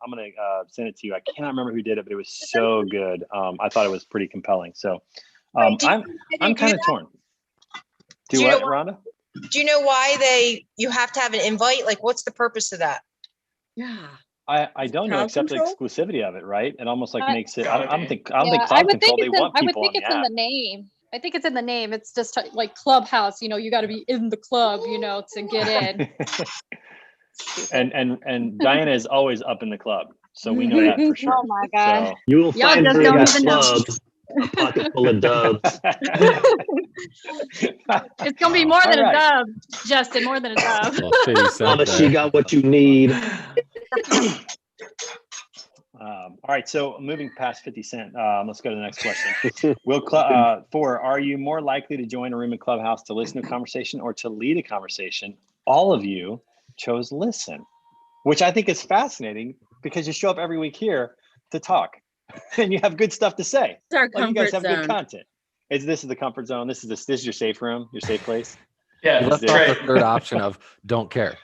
send it to you. I cannot remember who did it, but it was so good. I thought it was pretty compelling. So I'm kind of torn. Do what, Rhonda? Do you know why you have to have an invite? Like, what's the purpose of that? Yeah. I don't know, except the exclusivity of it, right? It almost like makes it. I don't think Cloud Control. They want people on the app. In the name. I think it's in the name. It's just like Clubhouse, you got to be in the club, to get in. and Diana is always up in the club. So we know that for sure. Oh my God. So, you will find her in a club, a pocket full of dubs. It's going to be more than a dub, Justin, more than a dub. Mama, she got what you need. All right, so moving past 50 Cent, let's go to the next question. Are you more likely to join a room in Clubhouse to listen to a conversation or to lead a conversation? All of you chose listen, which I think is fascinating because you show up every week here to talk and you have good stuff to say. It's our comfort you guys have zone. Good content. This is the comfort zone. This is your safe room, your safe place. Yeah, that's the third option of don't care.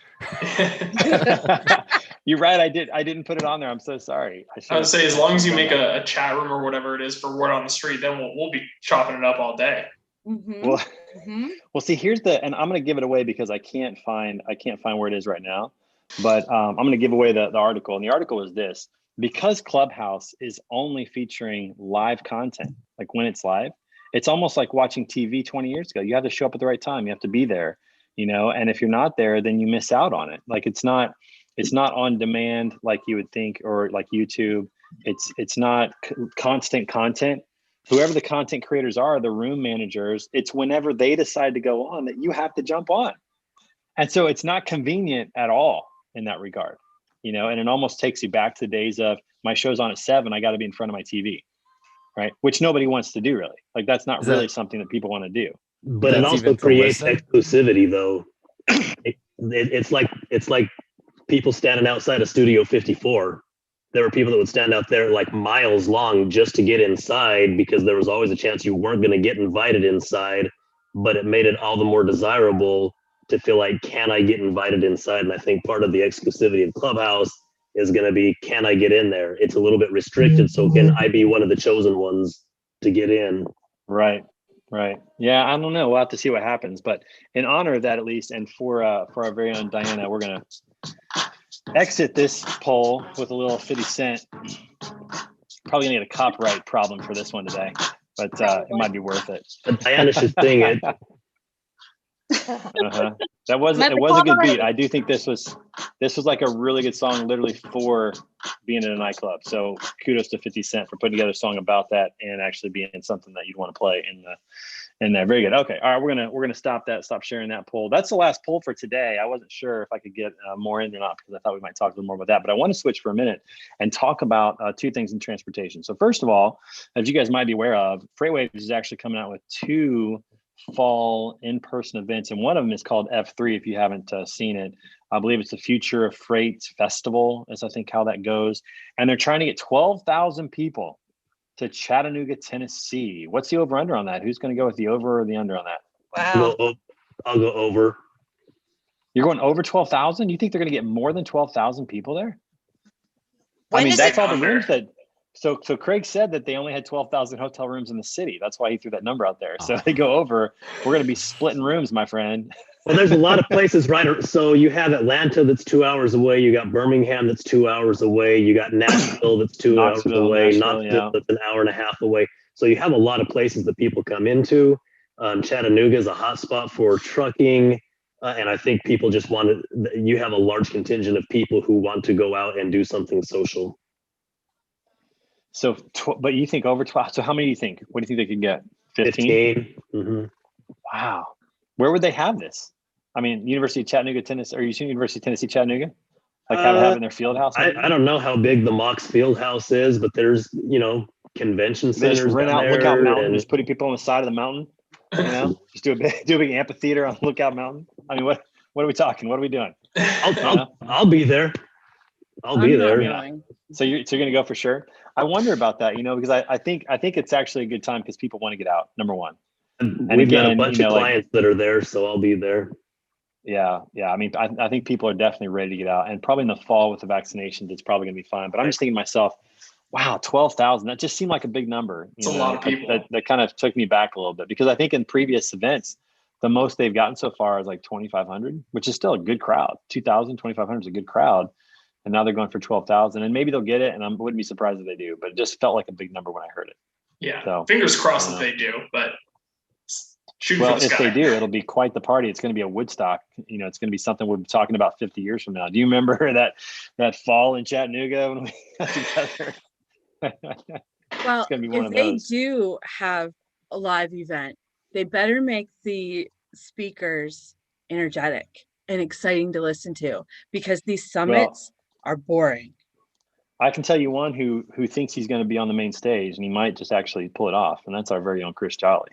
You're right. I didn't put it on there. I'm so sorry. I would say as long as you make a chat room or whatever it is for word on the street, then we'll be chopping it up all day. Mm-hmm. Well, see, and I'm going to give it away because I can't find where it is right now. But I'm going to give away the article, and the article is this: because Clubhouse is only featuring live content, like when it's live, it's almost like watching TV 20 years ago. You have to show up at the right time. You have to be there, and if you're not there, then you miss out on it. Like it's not on demand like you would think, or like YouTube. It's not constant content. Whoever the content creators are, the room managers, it's whenever they decide to go on that you have to jump on. And so it's not convenient at all in that regard, and it almost takes you back to the days of my show's on at 7, I got to be in front of my TV, right? Which nobody wants to do really. Like that's not really something that people want to do. But it also creates exclusivity though. It's like people standing outside of Studio 54. There were people that would stand out there like miles long just to get inside because there was always a chance you weren't going to get invited inside, but it made it all the more desirable to feel like, can I get invited inside? And I think part of the exclusivity of Clubhouse is going to be, can I get in there? It's a little bit restricted. So can I be one of the chosen ones to get in? Right. Yeah, I don't know. We'll have to see what happens. But in honor of that, at least, and for our very own Diana, we're going to exit this poll with a little 50 Cent. Probably going to get a copyright problem for this one today, but it might be worth it. But Diana should sing it. It was a good beat. I do think this was like a really good song, literally for being in a nightclub. So kudos to 50 Cent for putting together a song about that and actually being something that you'd want to play in there. Very good. Okay. All right. We're gonna stop sharing that poll. That's the last poll for today. I wasn't sure if I could get more in or not because I thought we might talk a little more about that. But I want to switch for a minute and talk about two things in transportation. So first of all, as you guys might be aware of, Freightwaves is actually coming out with 2 fall in-person events, and one of them is called F3. If you haven't seen it, I believe it's the Future of Freight Festival, is I think how that goes. And they're trying to get 12,000 people to Chattanooga, Tennessee. What's the over/under on that? Who's going to go with the over or the under on that? Wow. I'll go over. You're going over 12,000? You think they're going to get more than 12,000 people there? That's all the rooms that. So Craig said that they only had 12,000 hotel rooms in the city. That's why he threw that number out there. So they go over. We're going to be splitting rooms, my friend. Well, there's a lot of places, right? So you have Atlanta that's 2 hours away. You got Birmingham that's 2 hours away. You got Nashville that's 2 hours away. Knoxville that's an hour and a half away. So you have a lot of places that people come into. Chattanooga is a hot spot for trucking. And I think people just you have a large contingent of people who want to go out and do something social. So, but you think over 12? So how many do you think? What do you think they could get? 15? Mm-hmm. Wow. Where would they have this? University of Chattanooga, Tennessee. Are you University of Tennessee, Chattanooga? Like have it in their field house? I don't know how big the Mox field house is, but there's, convention they centers just rent down out there Lookout Mountain, and just putting people on the side of the mountain, just do a big amphitheater on Lookout Mountain. I mean, what are we talking? What are we doing? I'll be there. I'll be there. Yeah. So you're going to go for sure. I wonder about that, because I think it's actually a good time because people want to get out. Number one. And we've got a bunch of clients that are there, so I'll be there. Yeah. I mean, I think people are definitely ready to get out, and probably in the fall with the vaccinations, it's probably going to be fine. But I'm just thinking to myself, wow, 12,000. That just seemed like a big number. It's a lot of people. That kind of took me back a little bit, because I think in previous events, the most they've gotten so far is like 2,500, which is still a good crowd. 2,000, 2,500 is a good crowd. And now they're going for 12,000, and maybe they'll get it. And I wouldn't be surprised if they do, but it just felt like a big number when I heard it. Yeah. So fingers crossed that they do, but if they do, it'll be quite the party. It's going to be a Woodstock. It's going to be something we'll be talking about 50 years from now. Do you remember that fall in Chattanooga when we got together? Well, if they do have a live event, they better make the speakers energetic and exciting to listen to, because these summits are boring. I can tell you one who thinks he's going to be on the main stage, and he might just actually pull it off, and that's our very own Chris Jolly.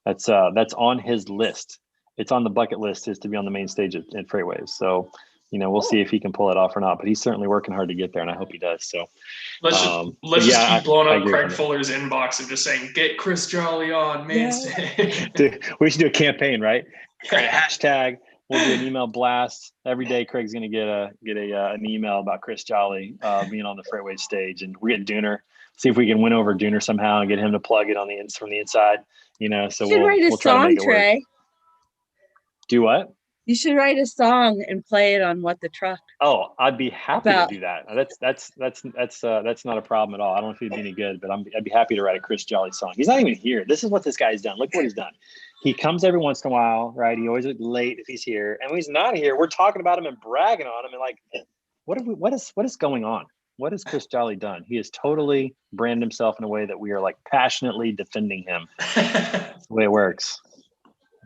That's on his list. It's on the bucket list, is to be on the main stage at Freightways. So, we'll see if he can pull it off or not. But he's certainly working hard to get there, and I hope he does. So let's just keep blowing up Craig Fuller's inbox and just saying, "Get Chris Jolly on main stage." Dude, we should do a campaign, right? Hashtag. We'll do an email blast every day. Craig's going to get an email about Chris Jolly being on the Freightways stage, and we get Dooner. See if we can win over Dooner somehow and get him to plug it from the inside. So we'll write a song, Trey. Do what? You should write a song and play it on What the Truck. Oh, I'd be happy to do that. That's not a problem at all. I don't know if he'd be any good, but I'd be happy to write a Chris Jolly song. He's not even here. This is what this guy's done. Look what he's done. He comes every once in a while, right? He always looks late if he's here, and when he's not here, we're talking about him and bragging on him, and like, what is going on? What has Chris Jolly done? He has totally branded himself in a way that we are like passionately defending him. That's the way it works.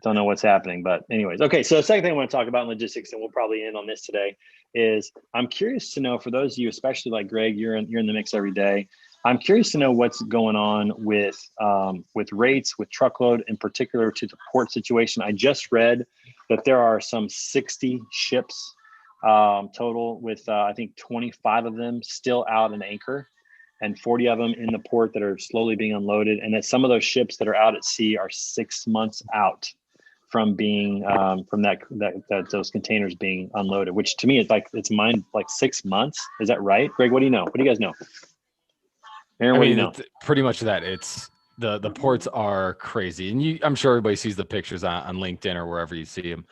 Don't know what's happening, but anyways. Okay, so the second thing I want to talk about in logistics, and we'll probably end on this today, is I'm curious to know, for those of you, especially like Greg, you're in the mix every day. I'm curious to know what's going on with rates, with truckload, in particular to the port situation. I just read that there are some 60 ships total, with I think 25 of them still out in anchor, and 40 of them in the port that are slowly being unloaded, and that some of those ships that are out at sea are 6 months out from being from those containers being unloaded, which to me is like, it's mind like 6 months. Is that right, Greg? What do you know? What do you guys know? Erin, what do you know? Pretty much that. It's the ports are crazy, and I'm sure everybody sees the pictures on LinkedIn or wherever you see them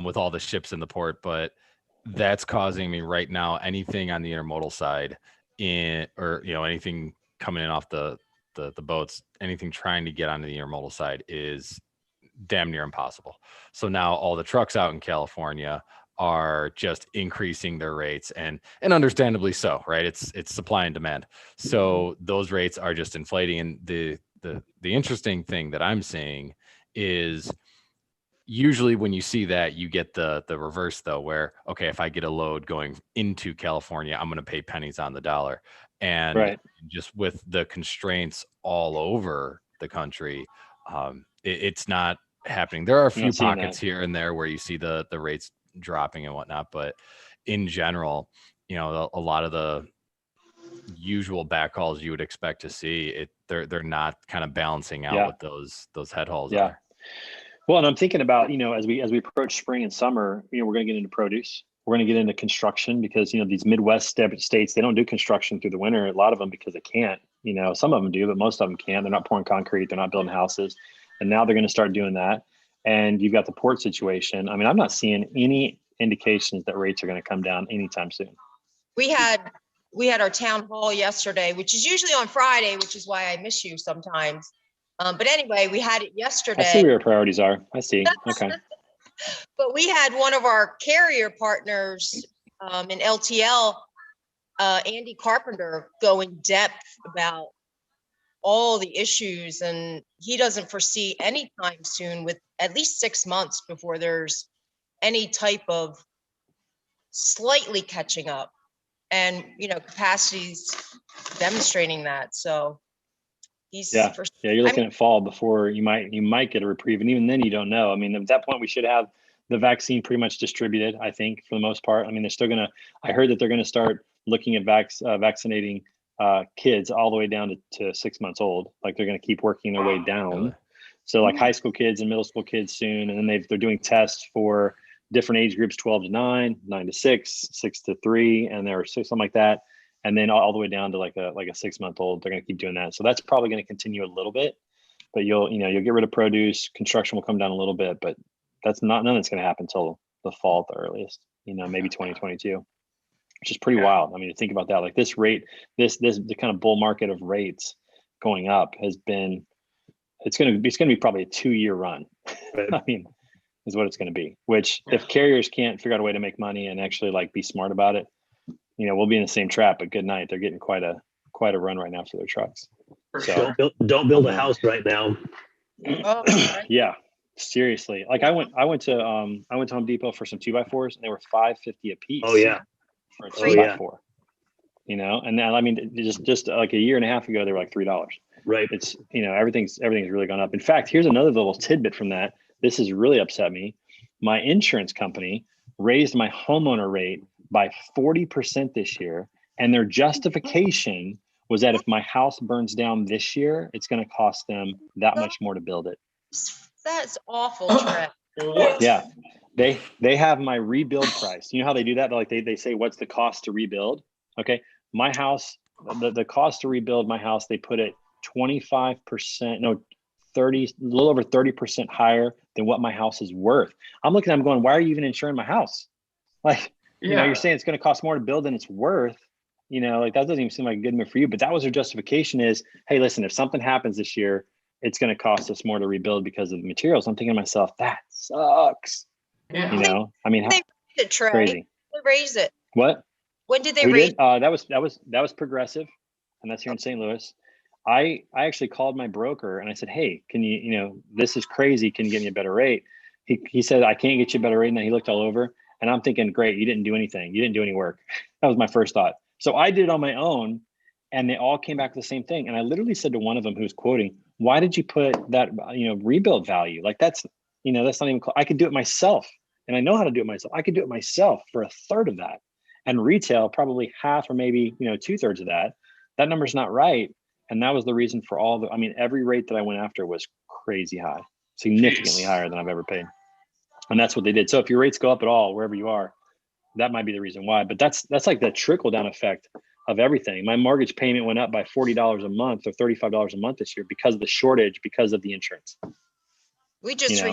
with all the ships in the port. But that's causing me right now, anything on the intermodal side, anything coming in off the boats, anything trying to get onto the intermodal side is damn near impossible. So now all the trucks out in California are just increasing their rates, and understandably so, right? It's supply and demand. So those rates are just inflating. And the interesting thing that I'm seeing is, usually when you see that, you get the reverse though, where, okay, if I get a load going into California, I'm going to pay pennies on the dollar. And just with the constraints all over the country, it's not happening. There are a few pockets here and there where you see the rates dropping and whatnot, but in general, a lot of the usual backhauls you would expect to see, they're not kind of balancing out what those head hauls are. Well, and I'm thinking about, as we approach spring and summer, we're going to get into produce. We're going to get into construction, because, these Midwest states, they don't do construction through the winter. A lot of them, because they can't, some of them do, but most of them can't. They're not pouring concrete. They're not building houses. And now they're going to start doing that. And you've got the port situation. I mean, I'm not seeing any indications that rates are going to come down anytime soon. We had our town hall yesterday, which is usually on Friday, which is why I miss you sometimes. But anyway, we had it yesterday. I see where your priorities are. I see. Okay. But we had one of our carrier partners in LTL, Andy Carpenter, go in depth about all the issues, and he doesn't foresee any time soon, with at least 6 months before there's any type of slightly catching up, and capacity's demonstrating that. So you're looking at fall before you might get a reprieve, and even then you don't know. I mean, at that point we should have the vaccine pretty much distributed, I think, for the most part. I mean, they're still I heard that they're gonna start looking at vaccinating kids all the way down to 6 months old. Like they're gonna keep working their way down. So like high school kids and middle school kids soon, and then they're doing tests for different age groups: 12 to 9, 9 to 6, 6 to 3, and there are something like that. And then all the way down to like a 6 month old. They're going to keep doing that. So that's probably going to continue a little bit, but you'll get rid of produce. Construction will come down a little bit, but that's none that's going to happen until the fall at the earliest, maybe 2022, which is pretty wild. I mean, to think about that, like this rate, the kind of bull market of rates going up has been, it's going to be probably a 2-year run. I mean, is what it's going to be, which if carriers can't figure out a way to make money and actually like be smart about it, we'll be in the same trap, but good night. They're getting quite a run right now for their trucks. So don't build a house right now. Yeah, seriously. Like I went to Home Depot for some 2x4s, and they were $5.50 a piece. Oh yeah. For a 2x4. And now, I mean, just like a year and a half ago, they were like $3. Right. It's everything's really gone up. In fact, here's another little tidbit from that. This has really upset me. My insurance company raised my homeowner rate by 40% this year, and their justification was that if my house burns down this year, it's going to cost them that much more to build it. That's awful, Trent. Yeah, they have my rebuild price. You know how they do that? Like they say, what's the cost to rebuild? Okay, my house, the cost to rebuild my house, they put it 25%, no, 30, a little over 30% higher than what my house is worth. I'm looking at them going, why are you even insuring my house? Like, you're saying it's going to cost more to build than it's worth. Like that doesn't even seem like a good move for you. But that was their justification is, hey, listen, if something happens this year, it's going to cost us more to rebuild because of the materials. I'm thinking to myself, that sucks. Yeah. I mean, they raised it, Trey. Crazy. They raised it. What? When did they Who raise? Did? That was Progressive, and that's here in St. Louis. I actually called my broker and I said, hey, can you, this is crazy. Can you get me a better rate? He said, I can't get you a better rate. And then he looked all over, and I'm thinking, great, you didn't do anything. You didn't do any work. That was my first thought. So I did it on my own, and they all came back with the same thing. And I literally said to one of them who was quoting, why did you put that, rebuild value? Like that's not even, I could do it myself. And I know how to do it myself. I could do it myself for a third of that, and retail probably half or maybe, 2/3 of that. That number's not right. And that was the reason for every rate that I went after was crazy high, significantly higher than I've ever paid. And that's what they did. So if your rates go up at all, wherever you are, that might be the reason why. But that's like the trickle down effect of everything. My mortgage payment went up by $40 a month or $35 a month this year because of the shortage, because of the insurance. We just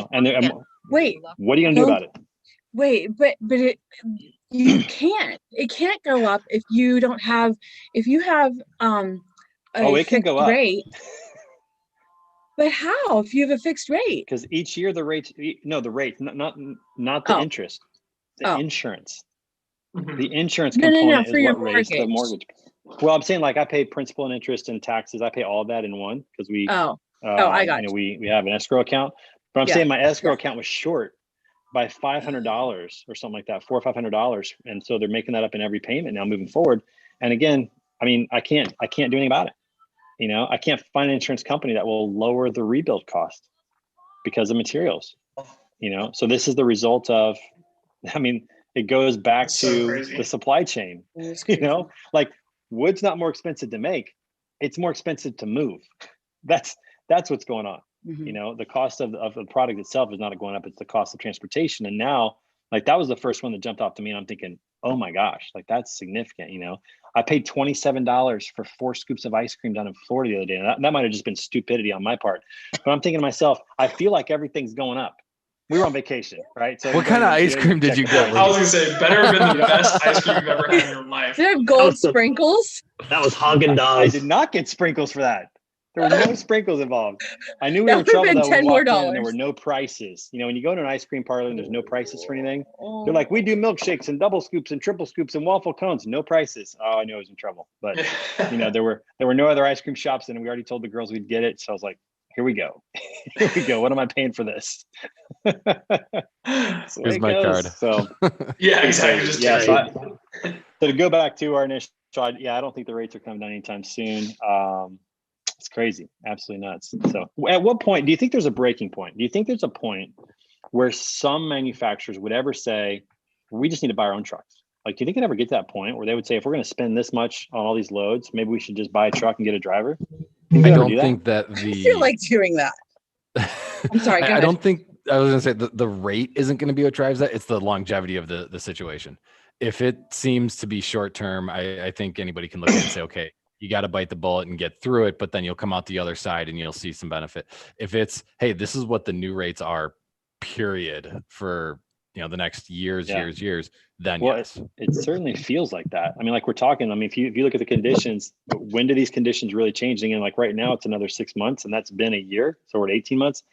wait. What are you gonna do about it? Wait, but you can't. It can't go up if you have it can go up. Rate. But how if you have a fixed rate? Because each year the rate, not the interest, the insurance. The insurance component is what raised the mortgage. Well, I'm saying like I pay principal and interest and taxes. I pay all that in one because we I got you. We have an escrow account. But I'm saying my escrow account was short by $500 or something like that, $400 or $500, and so they're making that up in every payment now moving forward. And again, I mean, I can't do anything about it. I can't find an insurance company that will lower the rebuild cost because of materials. So this is the result of, it goes back to the supply chain. Like wood's not more expensive to make; it's more expensive to move. That's what's going on. Mm-hmm. The cost of the product itself is not going up; it's the cost of transportation. And now, like that was the first one that jumped off to me, and I'm thinking, oh my gosh, like that's significant. I paid $27 for 4 scoops of ice cream down in Florida the other day. And that might have just been stupidity on my part. But I'm thinking to myself, I feel like everything's going up. We were on vacation, right? So what kind of ice cream did you get? I was gonna say, better have been the best ice cream you've ever had in your life. Did it have gold sprinkles? That was Haagen-Dazs. I did not get sprinkles for that. There were no sprinkles involved. I knew we were in trouble though. We walked in and there were no prices. When you go to an ice cream parlor and there's no prices for anything, they're like, we do milkshakes and double scoops and triple scoops and waffle cones, no prices. Oh, I knew I was in trouble. But there were no other ice cream shops, and we already told the girls we'd get it. So I was like, here we go. Here we go. What am I paying for this? Here's my card. So yeah, exactly. Just so to go back to our initial, I don't think the rates are coming down anytime soon. It's crazy, absolutely nuts. So at what point do you think there's a breaking point? Do you think there's a point where some manufacturers would ever say, we just need to buy our own trucks? Like, do you think it'd ever get to that point where they would say, if we're going to spend this much on all these loads, maybe we should just buy a truck and get a driver? I don't think that I feel like doing that. I'm sorry. I don't think, I was going to say the rate isn't going to be what drives that. It's the longevity of the situation. If it seems to be short term, I think anybody can look at it and say, okay, you got to bite the bullet and get through it, but then you'll come out the other side and you'll see some benefit. If it's, hey, this is what the new rates are, period, for the next years, then yes. It certainly feels like that. I mean, like we're talking, I mean, if you look at the conditions, when do these conditions really change? And like right now it's another 6 months and that's been a year. So we're at 18 months.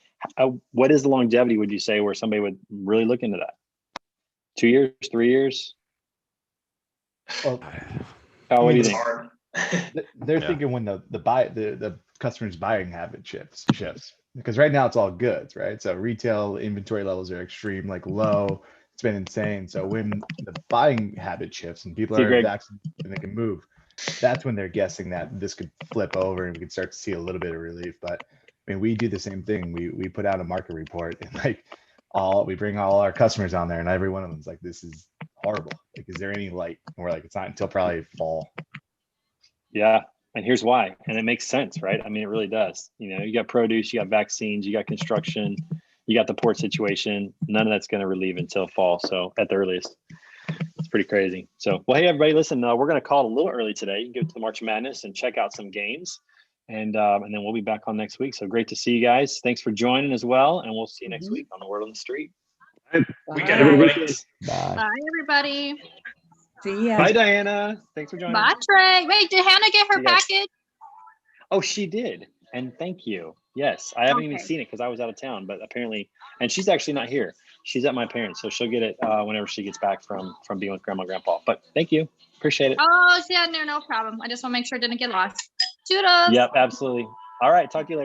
What is the longevity, would you say, where somebody would really look into that? 2 years, 3 years? Well, what do you think? They're thinking when the customer's buying habit shifts, because right now it's all goods, right? So retail inventory levels are extreme, like low. It's been insane. So when the buying habit shifts and people are vaccinated and they can move, that's when they're guessing that this could flip over and we could start to see a little bit of relief. But I mean, we do the same thing. We put out a market report and like we bring all our customers on there and every one of them's like, this is horrible. Like, is there any light? And we're like, it's not until probably fall. Yeah. And here's why. And it makes sense, right? I mean, it really does. You got produce, you got vaccines, you got construction, you got the port situation. None of that's going to relieve until fall. So at the earliest, it's pretty crazy. So, well, hey, everybody, listen, we're going to call it a little early today. You can go to the March Madness and check out some games. And then we'll be back on next week. So great to see you guys. Thanks for joining as well. And we'll see you next week on The Word on the Street. Weekend, everybody. Bye. Bye, everybody. See ya. Bye, Diana. Thanks for joining. Bye, Trey. Wait, did Hannah get her package? Oh, she did. And thank you. Yes, I haven't even seen it because I was out of town, but apparently, and she's actually not here. She's at my parents, so she'll get it whenever she gets back from being with Grandma and Grandpa. But thank you. Appreciate it. Oh, yeah, no problem. I just want to make sure it didn't get lost. Toodles. Yep, absolutely. All right, talk to you later.